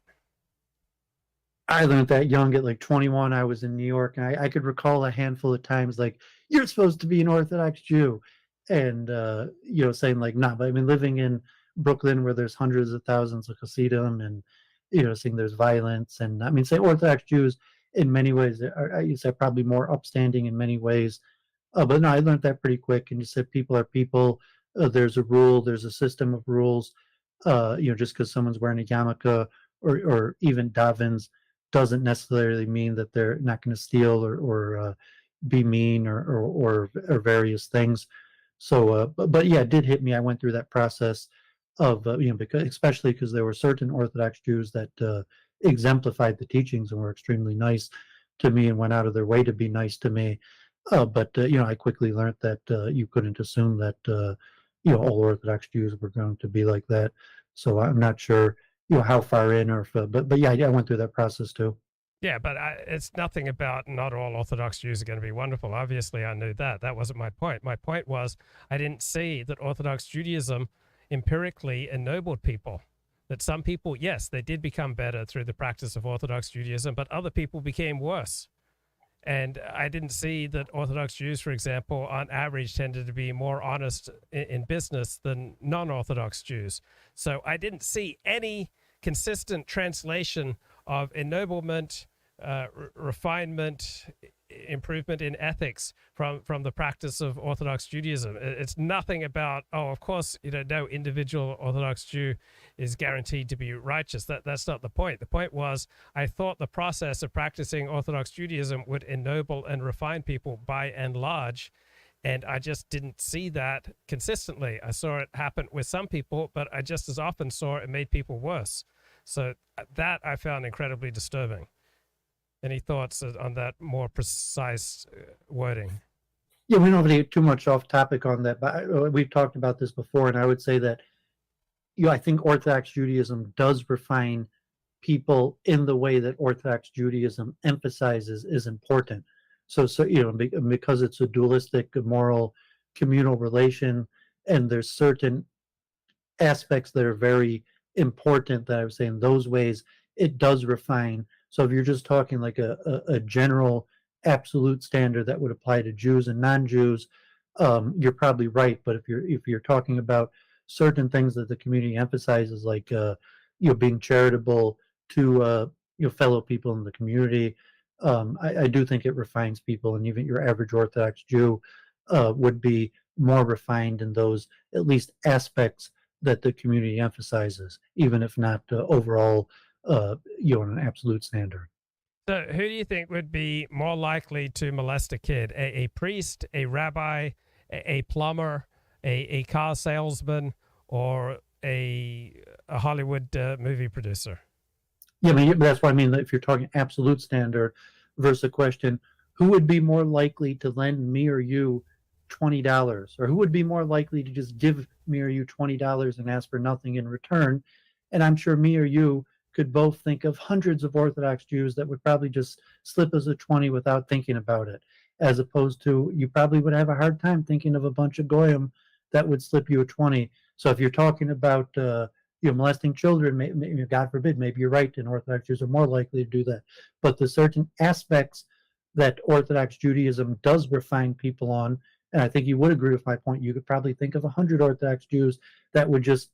I learned that young at like 21. I was in New York, and I could recall a handful of times like, you're supposed to be an Orthodox Jew. And, saying like, nah, but I mean, living in Brooklyn where there's hundreds of thousands of Hasidim and, seeing there's violence. And I mean, say Orthodox Jews in many ways are probably more upstanding in many ways. But no, I learned that pretty quick. And you said people are people. There's a rule. There's a system of rules. Just because someone's wearing a yarmulke or even davens doesn't necessarily mean that they're not going to steal or be mean or various things. So, but yeah, it did hit me. I went through that process of especially because there were certain Orthodox Jews that exemplified the teachings and were extremely nice to me and went out of their way to be nice to me. But I quickly learned that you couldn't assume that all Orthodox Jews were going to be like that. So I'm not sure how far in or but yeah, I went through that process too. Yeah, but it's nothing about not all Orthodox Jews are going to be wonderful. Obviously, I knew that. That wasn't my point. My point was I didn't see that Orthodox Judaism empirically ennobled people. That some people, yes, they did become better through the practice of Orthodox Judaism, but other people became worse. And I didn't see that Orthodox Jews, for example, on average tended to be more honest in business than non-Orthodox Jews. So I didn't see any consistent translation of ennoblement, refinement, improvement in ethics from the practice of Orthodox Judaism. It's nothing about, of course, no individual Orthodox Jew is guaranteed to be righteous. That's not the point. The point was I thought the process of practicing Orthodox Judaism would ennoble and refine people by and large, and I just didn't see that consistently. I saw it happen with some people, but I just as often saw it made people worse. So that I found incredibly disturbing. Any thoughts on that more precise wording? Yeah, we don't have to get too much off topic on that, but we've talked about this before, and I would say that I think Orthodox Judaism does refine people in the way that Orthodox Judaism emphasizes is important. So because it's a dualistic, moral, communal relation, and there's certain aspects that are very important that I would say in those ways it does refine. So if you're just talking like a general absolute standard that would apply to Jews and non-Jews, you're probably right. But if you're talking about certain things that the community emphasizes, like being charitable to fellow people in the community, I do think it refines people, and even your average Orthodox Jew would be more refined in those at least aspects that the community emphasizes, even if not overall, on an absolute standard. So who do you think would be more likely to molest a kid? A priest, a rabbi, a plumber, a car salesman, or a Hollywood movie producer? Yeah, I mean, that's what I mean. If you're talking absolute standard versus a question, who would be more likely to lend me or you $20, or who would be more likely to just give me or you $20 and ask for nothing in return? And I'm sure me or you could both think of hundreds of Orthodox Jews that would probably just slip us a 20 without thinking about it, as opposed to you probably would have a hard time thinking of a bunch of goyim that would slip you a 20. So if you're talking about molesting children, maybe, God forbid, maybe you're right, and Orthodox Jews are more likely to do that. But the certain aspects that Orthodox Judaism does refine people on. And I think you would agree with my point. You could probably think of 100 Orthodox Jews that would just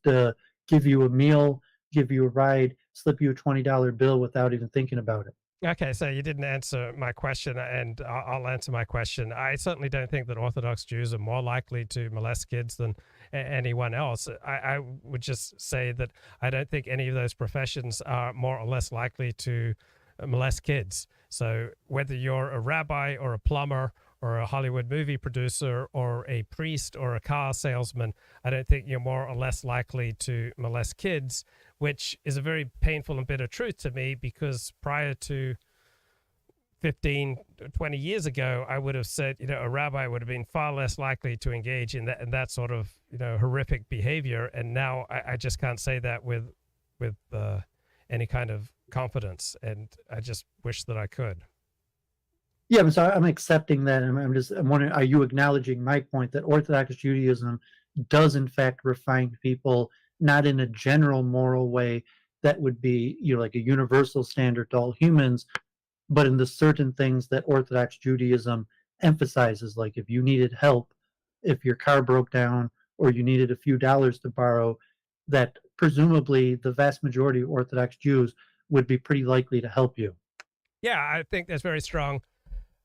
give you a meal, give you a ride, slip you a $20 bill without even thinking about it. Okay, so you didn't answer my question, and I'll answer my question. I certainly don't think that Orthodox Jews are more likely to molest kids than anyone else. I would just say that I don't think any of those professions are more or less likely to molest kids. So whether you're a rabbi or a plumber or a Hollywood movie producer or a priest or a car salesman, I don't think you're more or less likely to molest kids, which is a very painful and bitter truth to me, because prior to 15, 20 years ago, I would have said, a rabbi would have been far less likely to engage in that sort of, horrific behavior. And now I just can't say that with any kind of confidence. And I just wish that I could. Yeah, so I'm accepting that, and I'm wondering, are you acknowledging my point that Orthodox Judaism does in fact refine people, not in a general moral way that would be, like a universal standard to all humans, but in the certain things that Orthodox Judaism emphasizes, like if you needed help, if your car broke down, or you needed a few dollars to borrow, that presumably the vast majority of Orthodox Jews would be pretty likely to help you. Yeah, I think there's very strong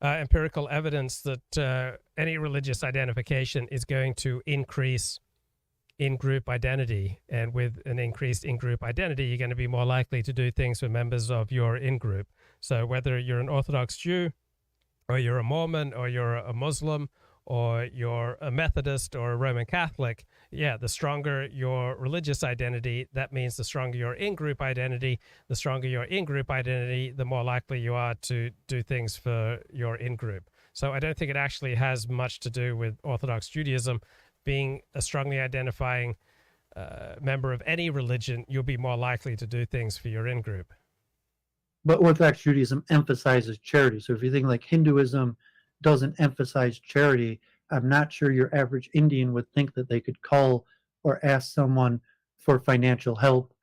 empirical evidence that any religious identification is going to increase in-group identity. And with an increased in-group identity, you're going to be more likely to do things for members of your in-group. So whether you're an Orthodox Jew, or you're a Mormon, or you're a Muslim, or you're a Methodist or a Roman Catholic, the stronger your religious identity, that means the stronger your in-group identity. The stronger your in-group identity, the more likely you are to do things for your in-group. So I don't think it actually has much to do with Orthodox Judaism. Being a strongly identifying member of any religion, you'll be more likely to do things for your in-group. But Orthodox Judaism emphasizes charity. So if you think like Hinduism doesn't emphasize charity, I'm not sure your average Indian would think that they could call or ask someone for financial help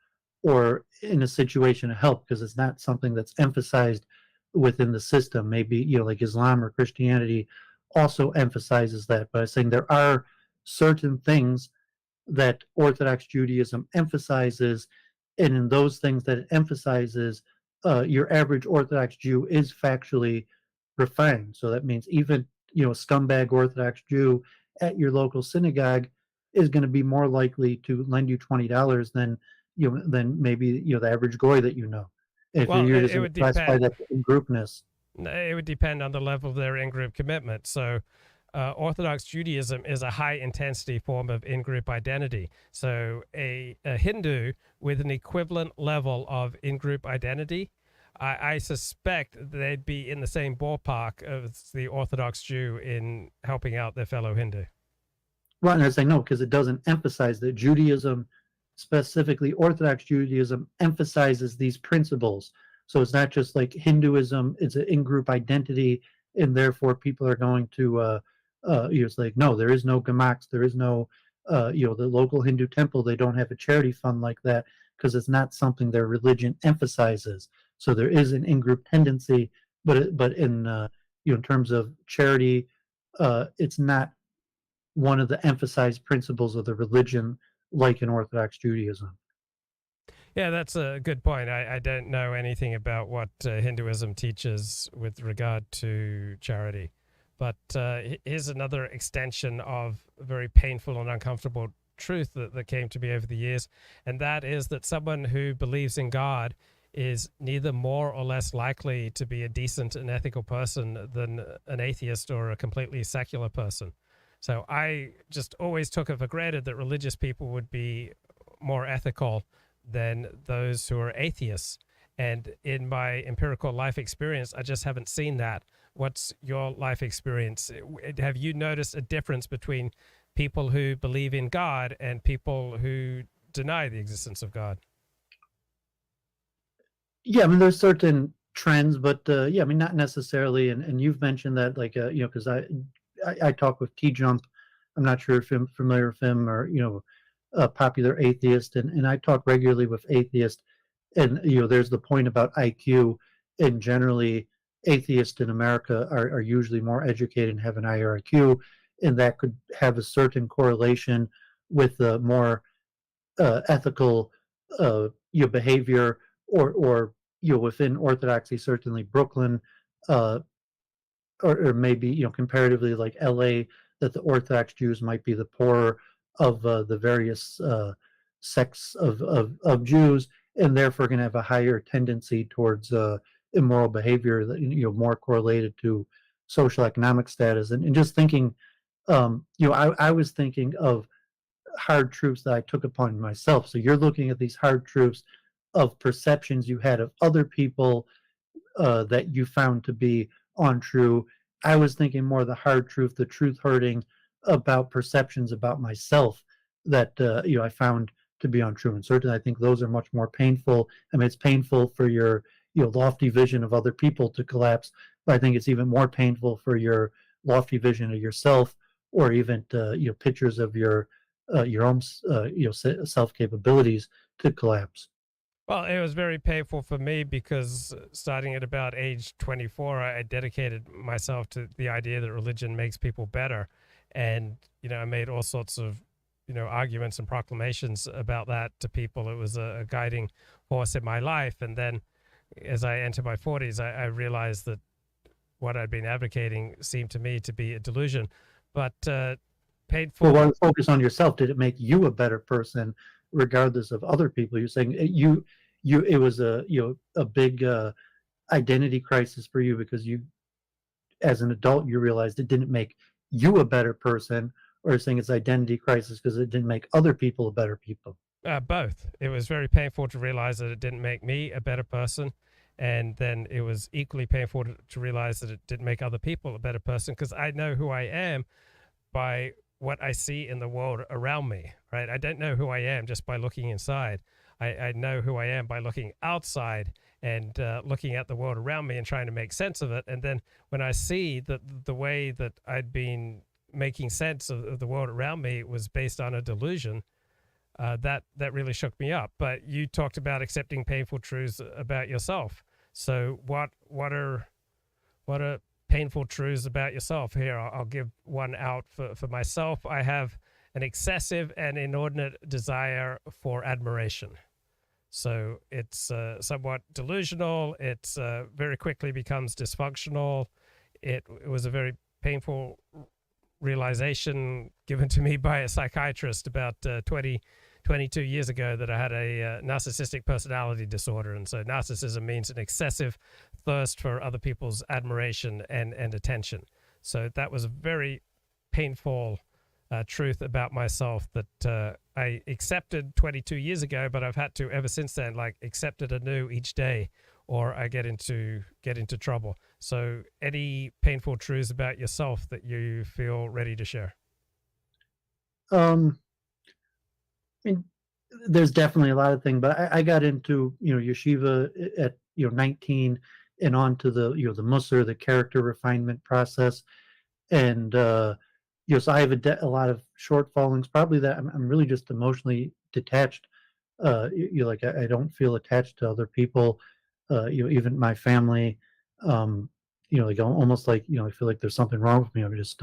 or in a situation of help, because it's not something that's emphasized within the system. Maybe, like Islam or Christianity also emphasizes that. But I'm saying there are certain things that Orthodox Judaism emphasizes, and in those things that it emphasizes, your average Orthodox Jew is factually refined. So that means even, a scumbag Orthodox Jew at your local synagogue is going to be more likely to lend you $20 than maybe, the average goy that you know. If you're just classified that in groupness. It would depend on the level of their in-group commitment. So Orthodox Judaism is a high-intensity form of in-group identity. So a Hindu with an equivalent level of in-group identity, I suspect they'd be in the same ballpark as the Orthodox Jew in helping out their fellow Hindu. Right, and I say no, because it doesn't emphasize that Judaism, specifically Orthodox Judaism, emphasizes these principles. So it's not just like Hinduism, it's an in-group identity, and therefore people are going to, it's like, no, there is no gamaks, there is no, the local Hindu temple, they don't have a charity fund like that, because it's not something their religion emphasizes. So there is an in-group tendency, but in in terms of charity, it's not one of the emphasized principles of the religion like in Orthodox Judaism. Yeah, that's a good point. I don't know anything about what Hinduism teaches with regard to charity. But here's another extension of a very painful and uncomfortable truth that came to me over the years, and that is that someone who believes in God is neither more or less likely to be a decent and ethical person than an atheist or a completely secular person. So I just always took it for granted that religious people would be more ethical than those who are atheists. And in my empirical life experience, I just haven't seen that. What's your life experience? Have you noticed a difference between people who believe in God and people who deny the existence of God? Yeah, I mean, there's certain trends, but not necessarily. And you've mentioned that, like, because I talk with T-Jump. I'm not sure if you're familiar with him, or a popular atheist, and I talk regularly with atheists. And there's the point about IQ, and generally atheists in America are usually more educated and have an higher IQ, and that could have a certain correlation with more ethical behavior, or within Orthodoxy, certainly Brooklyn, or maybe comparatively like LA, that the Orthodox Jews might be the poorer of the various sects of Jews, and therefore going to have a higher tendency towards immoral behavior, that more correlated to social economic status. And just thinking, I was thinking of hard truths that I took upon myself. So you're looking at these hard truths of perceptions you had of other people that you found to be untrue. I was thinking more the hard truth, the truth hurting about perceptions about myself that I found to be untrue. And certainly I think those are much more painful. I mean, it's painful for your lofty vision of other people to collapse, but I think it's even more painful for your lofty vision of yourself, or even pictures of your own self capabilities to collapse. Well, it was very painful for me because starting at about age 24, I dedicated myself to the idea that religion makes people better. And, I made all sorts of, arguments and proclamations about that to people. It was a guiding force in my life. And then as I entered my 40s, I realized that what I'd been advocating seemed to me to be a delusion. But painful. Well, focus on yourself. Did it make you a better person, regardless of other people? You're saying it was a big identity crisis for you because you, as an adult, you realized it didn't make you a better person, or saying it's identity crisis because it didn't make other people a better people? Both. It was very painful to realize that it didn't make me a better person. And then it was equally painful to realize that it didn't make other people a better person, because I know who I am by what I see in the world around me, right? I don't know who I am just by looking inside. I know who I am by looking outside and looking at the world around me and trying to make sense of it. And then when I see that the way that I'd been making sense of the world around me was based on a delusion, that really shook me up. But you talked about accepting painful truths about yourself. So what are painful truths about yourself? Here, I'll give one out for myself. I have an excessive and inordinate desire for admiration. So it's somewhat delusional. It's very quickly becomes dysfunctional. It was a very painful realization given to me by a psychiatrist about 22 years ago, that I had a narcissistic personality disorder. And so narcissism means an excessive thirst for other people's admiration and attention. So that was a very painful truth about myself that I accepted 22 years ago, but I've had to ever since then, accept it anew each day, or I get into trouble. So any painful truths about yourself that you feel ready to share? I mean, there's definitely a lot of things, but I got into yeshiva at 19, and on to the the Musar, the character refinement process, and so I have a lot of shortfallings. Probably that I'm really just emotionally detached. I don't feel attached to other people, even my family. Almost like I feel like there's something wrong with me. I'm just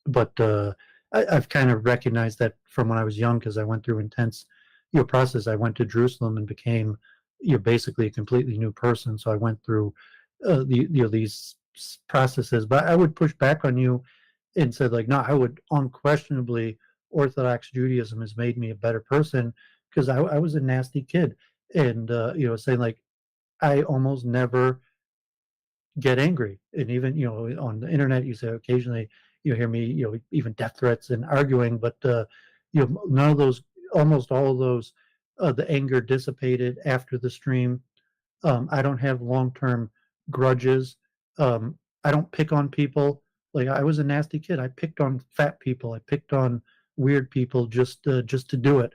but I've kind of recognized that from when I was young, because I went through intense process. I went to Jerusalem and became basically a completely new person. So I went through these processes. But I would push back on you and said, no, I would unquestionably, Orthodox Judaism has made me a better person, because I was a nasty kid. And saying I almost never get angry. And even on the internet, you say occasionally you hear me even death threats and arguing, but none of those, almost all of those, the anger dissipated after the stream. I don't have long-term grudges. I don't pick on people. I was a nasty kid. I picked on fat people. I picked on weird people just to do it.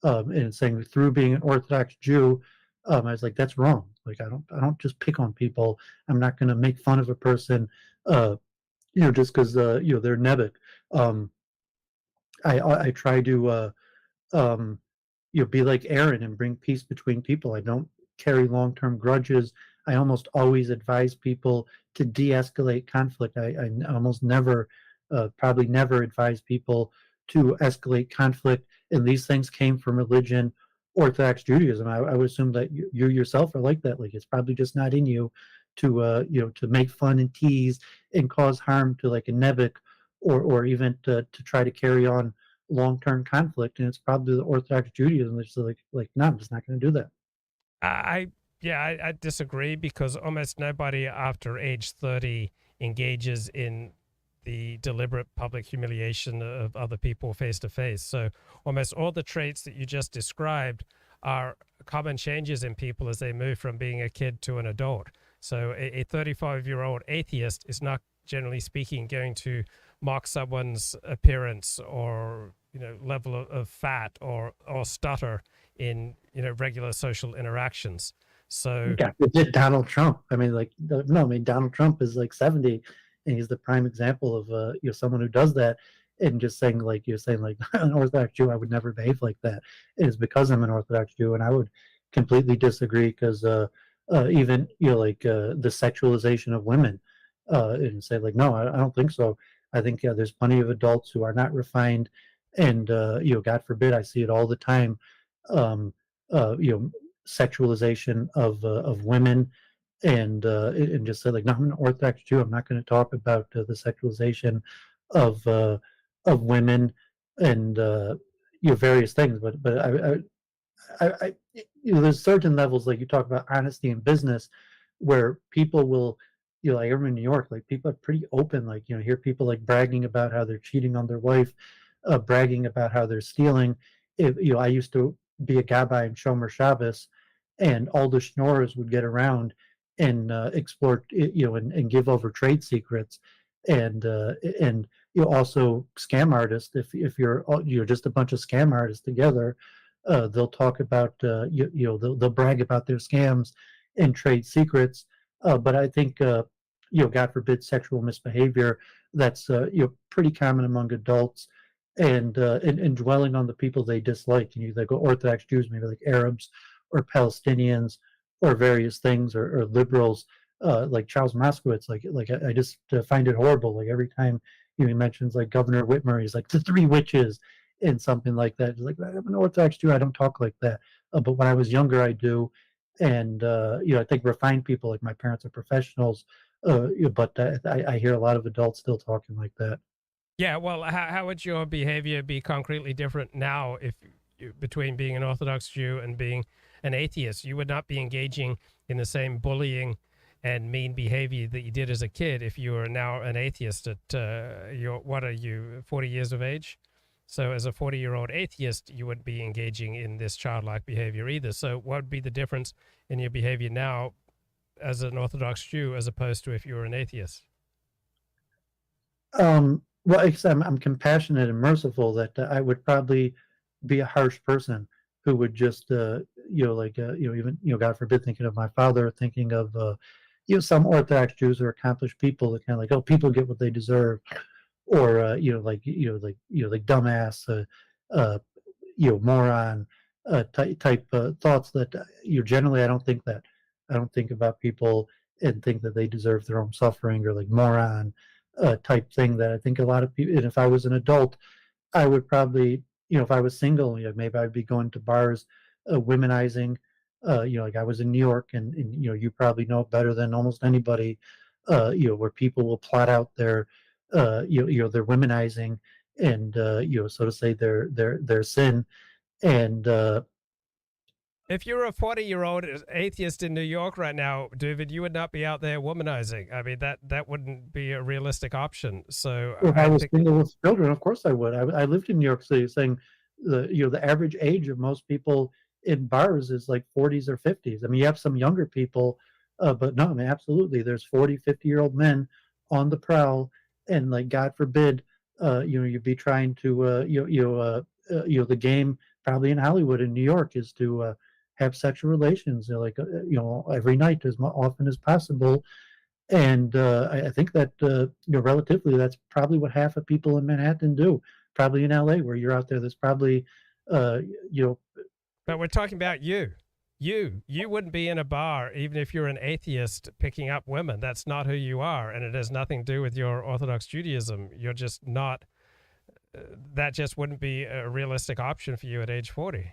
And saying through being an Orthodox Jew, I was like, that's wrong. I don't just pick on people. I'm not going to make fun of a person, just because they're Nebuch. I try to be like Aaron and bring peace between people. I don't carry long-term grudges. I almost always advise people to de-escalate conflict. I almost never, probably never advise people to escalate conflict. And these things came from religion, Orthodox Judaism. I would assume that you yourself are like that. Like it's probably just not in you to to make fun and tease and cause harm to like a nebuch, or even to try to carry on long-term conflict. And it's probably the Orthodox Judaism that's like no, I'm just not going to do that. I disagree, because almost nobody after age 30 engages in the deliberate public humiliation of other people face to face. So almost all the traits that you just described are common changes in people as they move from being a kid to an adult. So a 35-year-old atheist is not, generally speaking, going to mock someone's appearance or level of fat or stutter in regular social interactions. So yeah, Donald Trump. I mean, Donald Trump is like 70, and he's the prime example of someone who does that, and just saying like an Orthodox Jew, I would never behave like that. It is because I'm an Orthodox Jew, and I would completely disagree, because even the sexualization of women, and say like no, I don't think so. I think there's plenty of adults who are not refined, and God forbid, I see it all the time. Sexualization of women, and just say like no, I'm an Orthodox Jew. I'm not going to talk about the sexualization of women and various things. But I there's certain levels, like you talk about honesty in business, where people will, like I'm in New York, like people are pretty open, like hear people like bragging about how they're cheating on their wife, bragging about how they're stealing. I used to be a gabbai in Shomer Shabbos, and all the schnorrers would get around and explore, and give over trade secrets, and also scam artists. If you're just a bunch of scam artists together, they'll talk about they'll brag about their scams and trade secrets. But I think God forbid, sexual misbehavior, that's pretty common among adults, and dwelling on the people they dislike. They go Orthodox Jews, maybe like Arabs or Palestinians or various things, or liberals, like Charles Moskowitz. Like I just find it horrible. Like every time he mentions like Governor Whitmer, he's like the three witches and something like that. He's like, I'm an Orthodox Jew, I don't talk like that. But when I was younger, I do. And I think refined people, like my parents, are professionals. But I hear a lot of adults still talking like that. Yeah, well, how would your behavior be concretely different now between being an Orthodox Jew and being an atheist? You would not be engaging in the same bullying and mean behavior that you did as a kid if you are now an atheist at what are you, 40 years of age? So as a 40-year-old atheist, you wouldn't be engaging in this childlike behavior either. So what would be the difference in your behavior now as an Orthodox Jew as opposed to if you were an atheist? Well, I'm compassionate and merciful, that I would probably be a harsh person who would just, even, God forbid, thinking of my father, thinking of, some Orthodox Jews are accomplished people that kind of like, oh, people get what they deserve, or, like dumbass, moron, type thoughts that, generally I don't think that. I don't think about people and think that they deserve their own suffering, or like moron, type thing that I think a lot of people. And if I was an adult, I would probably, if I was single, maybe I'd be going to bars, womenizing, like I was in New York, and you probably know better than almost anybody, where people will plot out their, their womenizing, and so to say, their sin, and if you're a 40-year-old atheist in New York right now, Dooovid, you would not be out there womanizing. I mean, that wouldn't be a realistic option. So if I was single with children, of course I would. I lived in New York City, saying the average age of most people in bars is like 40s or 50s. I mean, you have some younger people, but no, I mean, absolutely. There's 40, 50-year-old men on the prowl, and like, God forbid, you'd be trying to, the game probably in Hollywood in New York is to have sexual relations, every night as often as possible. And I think that, relatively, that's probably what half of people in Manhattan do. Probably in LA, where you're out there, there's probably, But we're talking about you. You wouldn't be in a bar even if you're an atheist picking up women. That's not who you are, and it has nothing to do with your Orthodox Judaism. You're just not. That just wouldn't be a realistic option for you at age 40.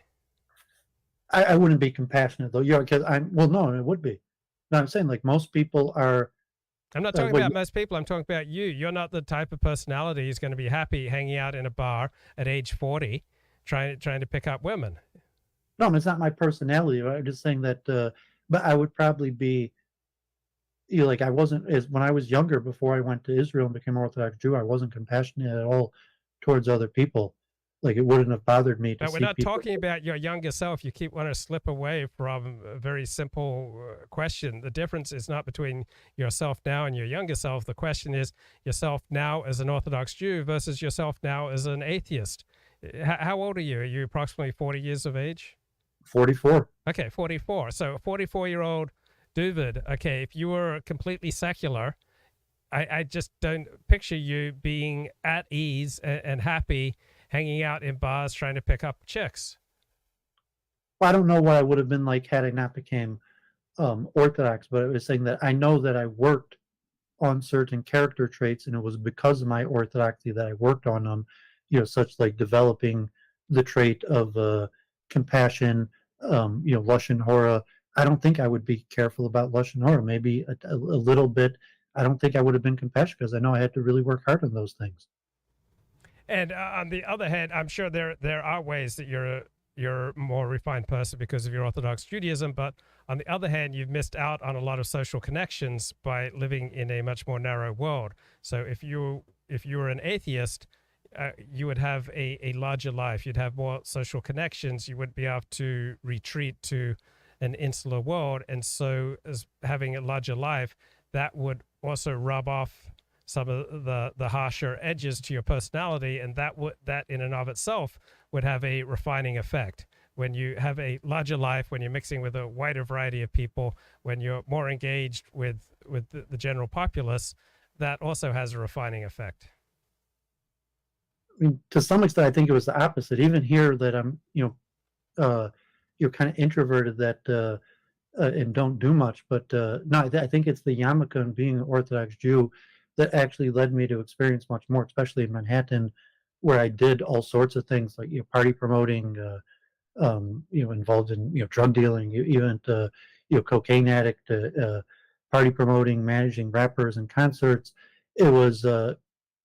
I wouldn't be compassionate though. Because no, it would be. No, I'm saying like most people are. I'm not talking about most people. I'm talking about you. You're not the type of personality who's going to be happy hanging out in a bar at age 40, trying to pick up women. No, it's not my personality. I'm just saying that. But I would probably be. Like I wasn't when I was younger, before I went to Israel and became Orthodox Jew. I wasn't compassionate at all towards other people. Like it wouldn't have bothered me to But see we're not people. talking about your younger self. You keep wanting to slip away from a very simple question. The difference is not between yourself now and your younger self. The question is yourself now as an Orthodox Jew versus yourself now as an atheist. How old are you? Are you approximately 40 years of age? 44. Okay, 44. So a 44-year-old Dooovid, okay, if you were completely secular, I just don't picture you being at ease and happy hanging out in bars trying to pick up chicks. Well, I don't know what I would have been like had I not became Orthodox, but I was saying that I know that I worked on certain character traits, and it was because of my Orthodoxy that I worked on them, such like developing the trait of compassion, Lashon Hora. I don't think I would be careful about Lashon Hora, maybe a little bit. I don't think I would have been compassionate because I know I had to really work hard on those things. And on the other hand, I'm sure there are ways that you're a more refined person because of your Orthodox Judaism. But on the other hand, you've missed out on a lot of social connections by living in a much more narrow world. So if you were an atheist, you would have a larger life. You'd have more social connections. You wouldn't be able to retreat to an insular world. And so as having a larger life, that would also rub off some of the harsher edges to your personality, and that in and of itself would have a refining effect. When you have a larger life, when you're mixing with a wider variety of people, when you're more engaged with the general populace, that also has a refining effect. I mean, to some extent, I think it was the opposite. Even here, that I'm, you're kind of introverted that and don't do much. But no, I think it's the yarmulke and being an Orthodox Jew that actually led me to experience much more, especially in Manhattan, where I did all sorts of things like party promoting, involved in drug dealing, even cocaine addict, party promoting, managing rappers and concerts. It was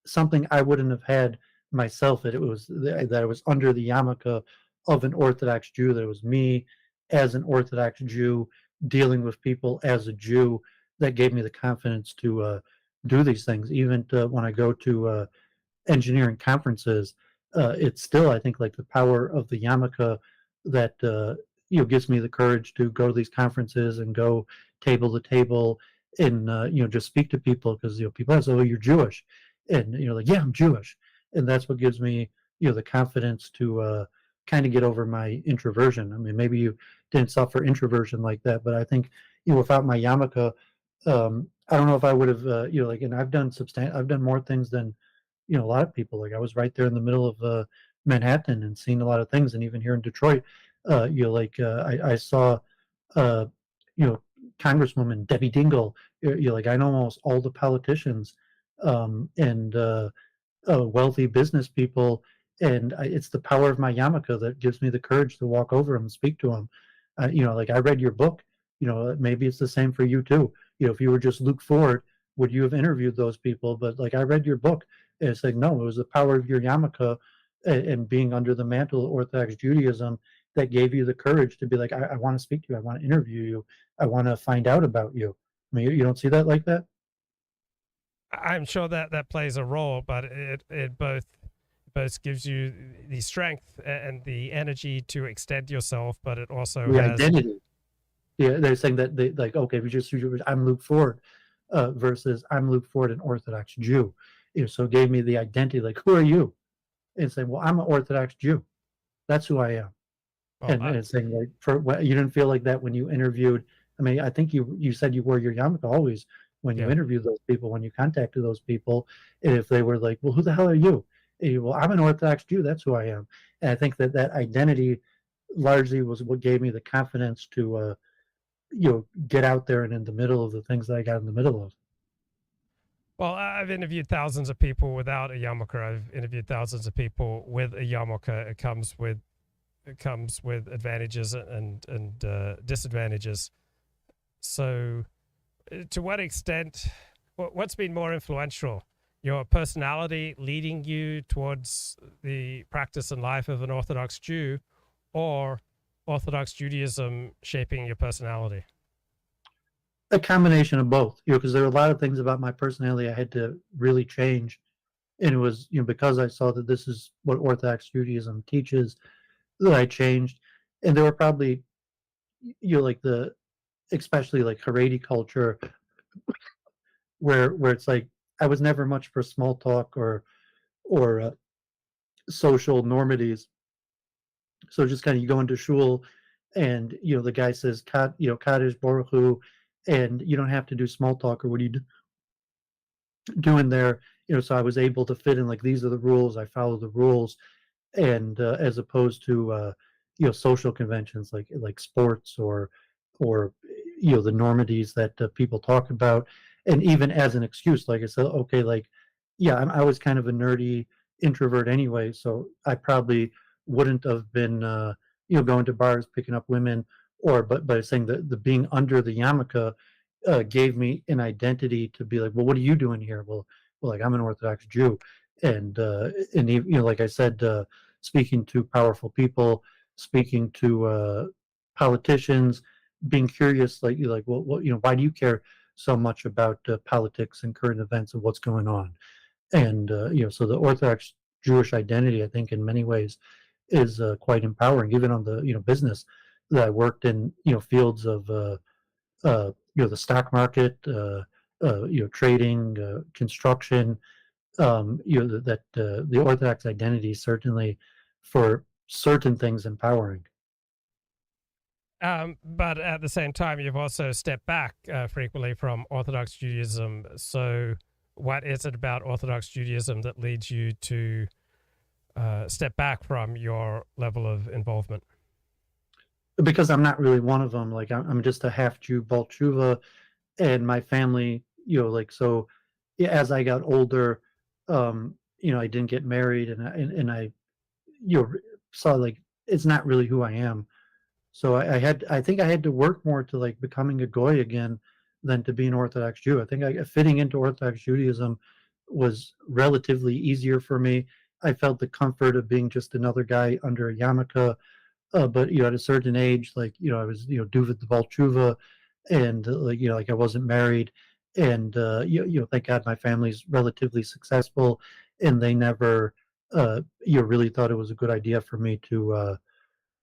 something I wouldn't have had myself. That it was that I was under the yarmulke of an Orthodox Jew. That it was me as an Orthodox Jew dealing with people as a Jew that gave me the confidence to do these things. Even when I go to engineering conferences, it's still, I think, like the power of the yarmulke that gives me the courage to go to these conferences and go table to table and just speak to people, because people ask, "Oh, you're Jewish," and like, "Yeah, I'm Jewish," and that's what gives me the confidence to kind of get over my introversion. I mean, maybe you didn't suffer introversion like that, but I think without my yarmulke, I don't know if I would have and I've done more things than a lot of people. Like I was right there in the middle of Manhattan and seen a lot of things, and even here in Detroit, I saw Congresswoman Debbie Dingell. I know almost all the politicians and wealthy business people, and it's the power of my yarmulke that gives me the courage to walk over them and speak to them. I read your book. Maybe it's the same for you too. If you were just Luke Ford, would you have interviewed those people? But like I read your book, and it's like, no, it was the power of your yarmulke and being under the mantle of Orthodox Judaism that gave you the courage to be like, I want to speak to you, I want to interview you, I want to find out about you. I mean, you don't see that like that? I'm sure that plays a role, but it both gives you the strength and the energy to extend yourself, but it also The has identity. Yeah, they're saying that they like, okay, if you just I'm Luke Ford versus I'm Luke Ford, an Orthodox Jew. So it gave me the identity, like, who are you? And saying, well, I'm an Orthodox Jew. That's who I am. Well, And it's saying, like, you didn't feel like that when you interviewed. I mean, I think you said you wore your yarmulke always when you interviewed those people, when you contacted those people. And if they were like, well, who the hell are you? And well, I'm an Orthodox Jew. That's who I am. And I think that identity largely was what gave me the confidence to get out there and in the middle of the things that I got in the middle of. Well, I've interviewed thousands of people without a yarmulke. I've interviewed thousands of people with a yarmulke. It comes with advantages and disadvantages. So, to what extent, what's been more influential? Your personality leading you towards the practice and life of an Orthodox Jew, or Orthodox Judaism shaping your personality? A combination of both, because there were a lot of things about my personality I had to really change, and it was because I saw that this is what Orthodox Judaism teaches that I changed. And there were probably especially like Haredi culture, where it's like I was never much for small talk or social normities. So just kind of you go into shul, and the guy says Kaddish Baruch Hu, and you don't have to do small talk, or what are you doing there? So I was able to fit in, like, these are the rules, I follow the rules, and as opposed to social conventions like sports or the normities that people talk about. And even as an excuse, like I said, okay, I was kind of a nerdy introvert anyway, so I probably wouldn't have been going to bars, picking up women, but saying that the being under the yarmulke gave me an identity to be like, well, what are you doing here? Well, like, I'm an Orthodox Jew, and like I said, speaking to powerful people, speaking to politicians, being curious, like well, why do you care so much about politics and current events and what's going on? And so the Orthodox Jewish identity, I think, in many ways, is quite empowering. Even on the business that I worked in, fields of the stock market, trading, construction. That the Orthodox identity is certainly, for certain things, empowering. But at the same time, you've also stepped back frequently from Orthodox Judaism. So what is it about Orthodox Judaism that leads you to step back from your level of involvement? Because I'm not really one of them. Like, I'm just a half Jew, Baal Tshuva, and my family, so as I got older, I didn't get married, and I saw, like, it's not really who I am. So I think I had to work more to, like, becoming a goy again than to be an Orthodox Jew. I think fitting into Orthodox Judaism was relatively easier for me. I felt the comfort of being just another guy under a yarmulke, but at a certain age, like, I was Dooovid the Baal Tshuva, and like I wasn't married, and thank God my family's relatively successful, and they never really thought it was a good idea for me to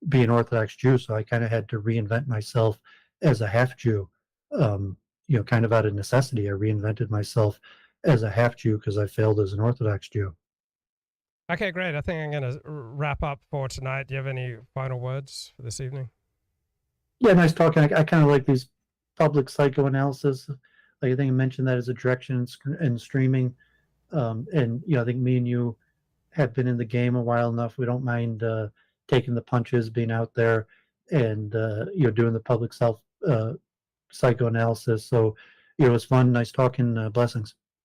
be an Orthodox Jew. So I kind of had to reinvent myself as a half Jew, kind of out of necessity. I reinvented myself as a half Jew because I failed as an Orthodox Jew. Okay, great. I think I'm going to wrap up for tonight. Do you have any final words for this evening? Yeah, nice talking. I kind of like these public psychoanalysis. Like, I think I mentioned that as a direction in streaming. And, I think me and you have been in the game a while enough. We don't mind taking the punches, being out there, and, doing the public psychoanalysis. So, it was fun. Nice talking. Blessings.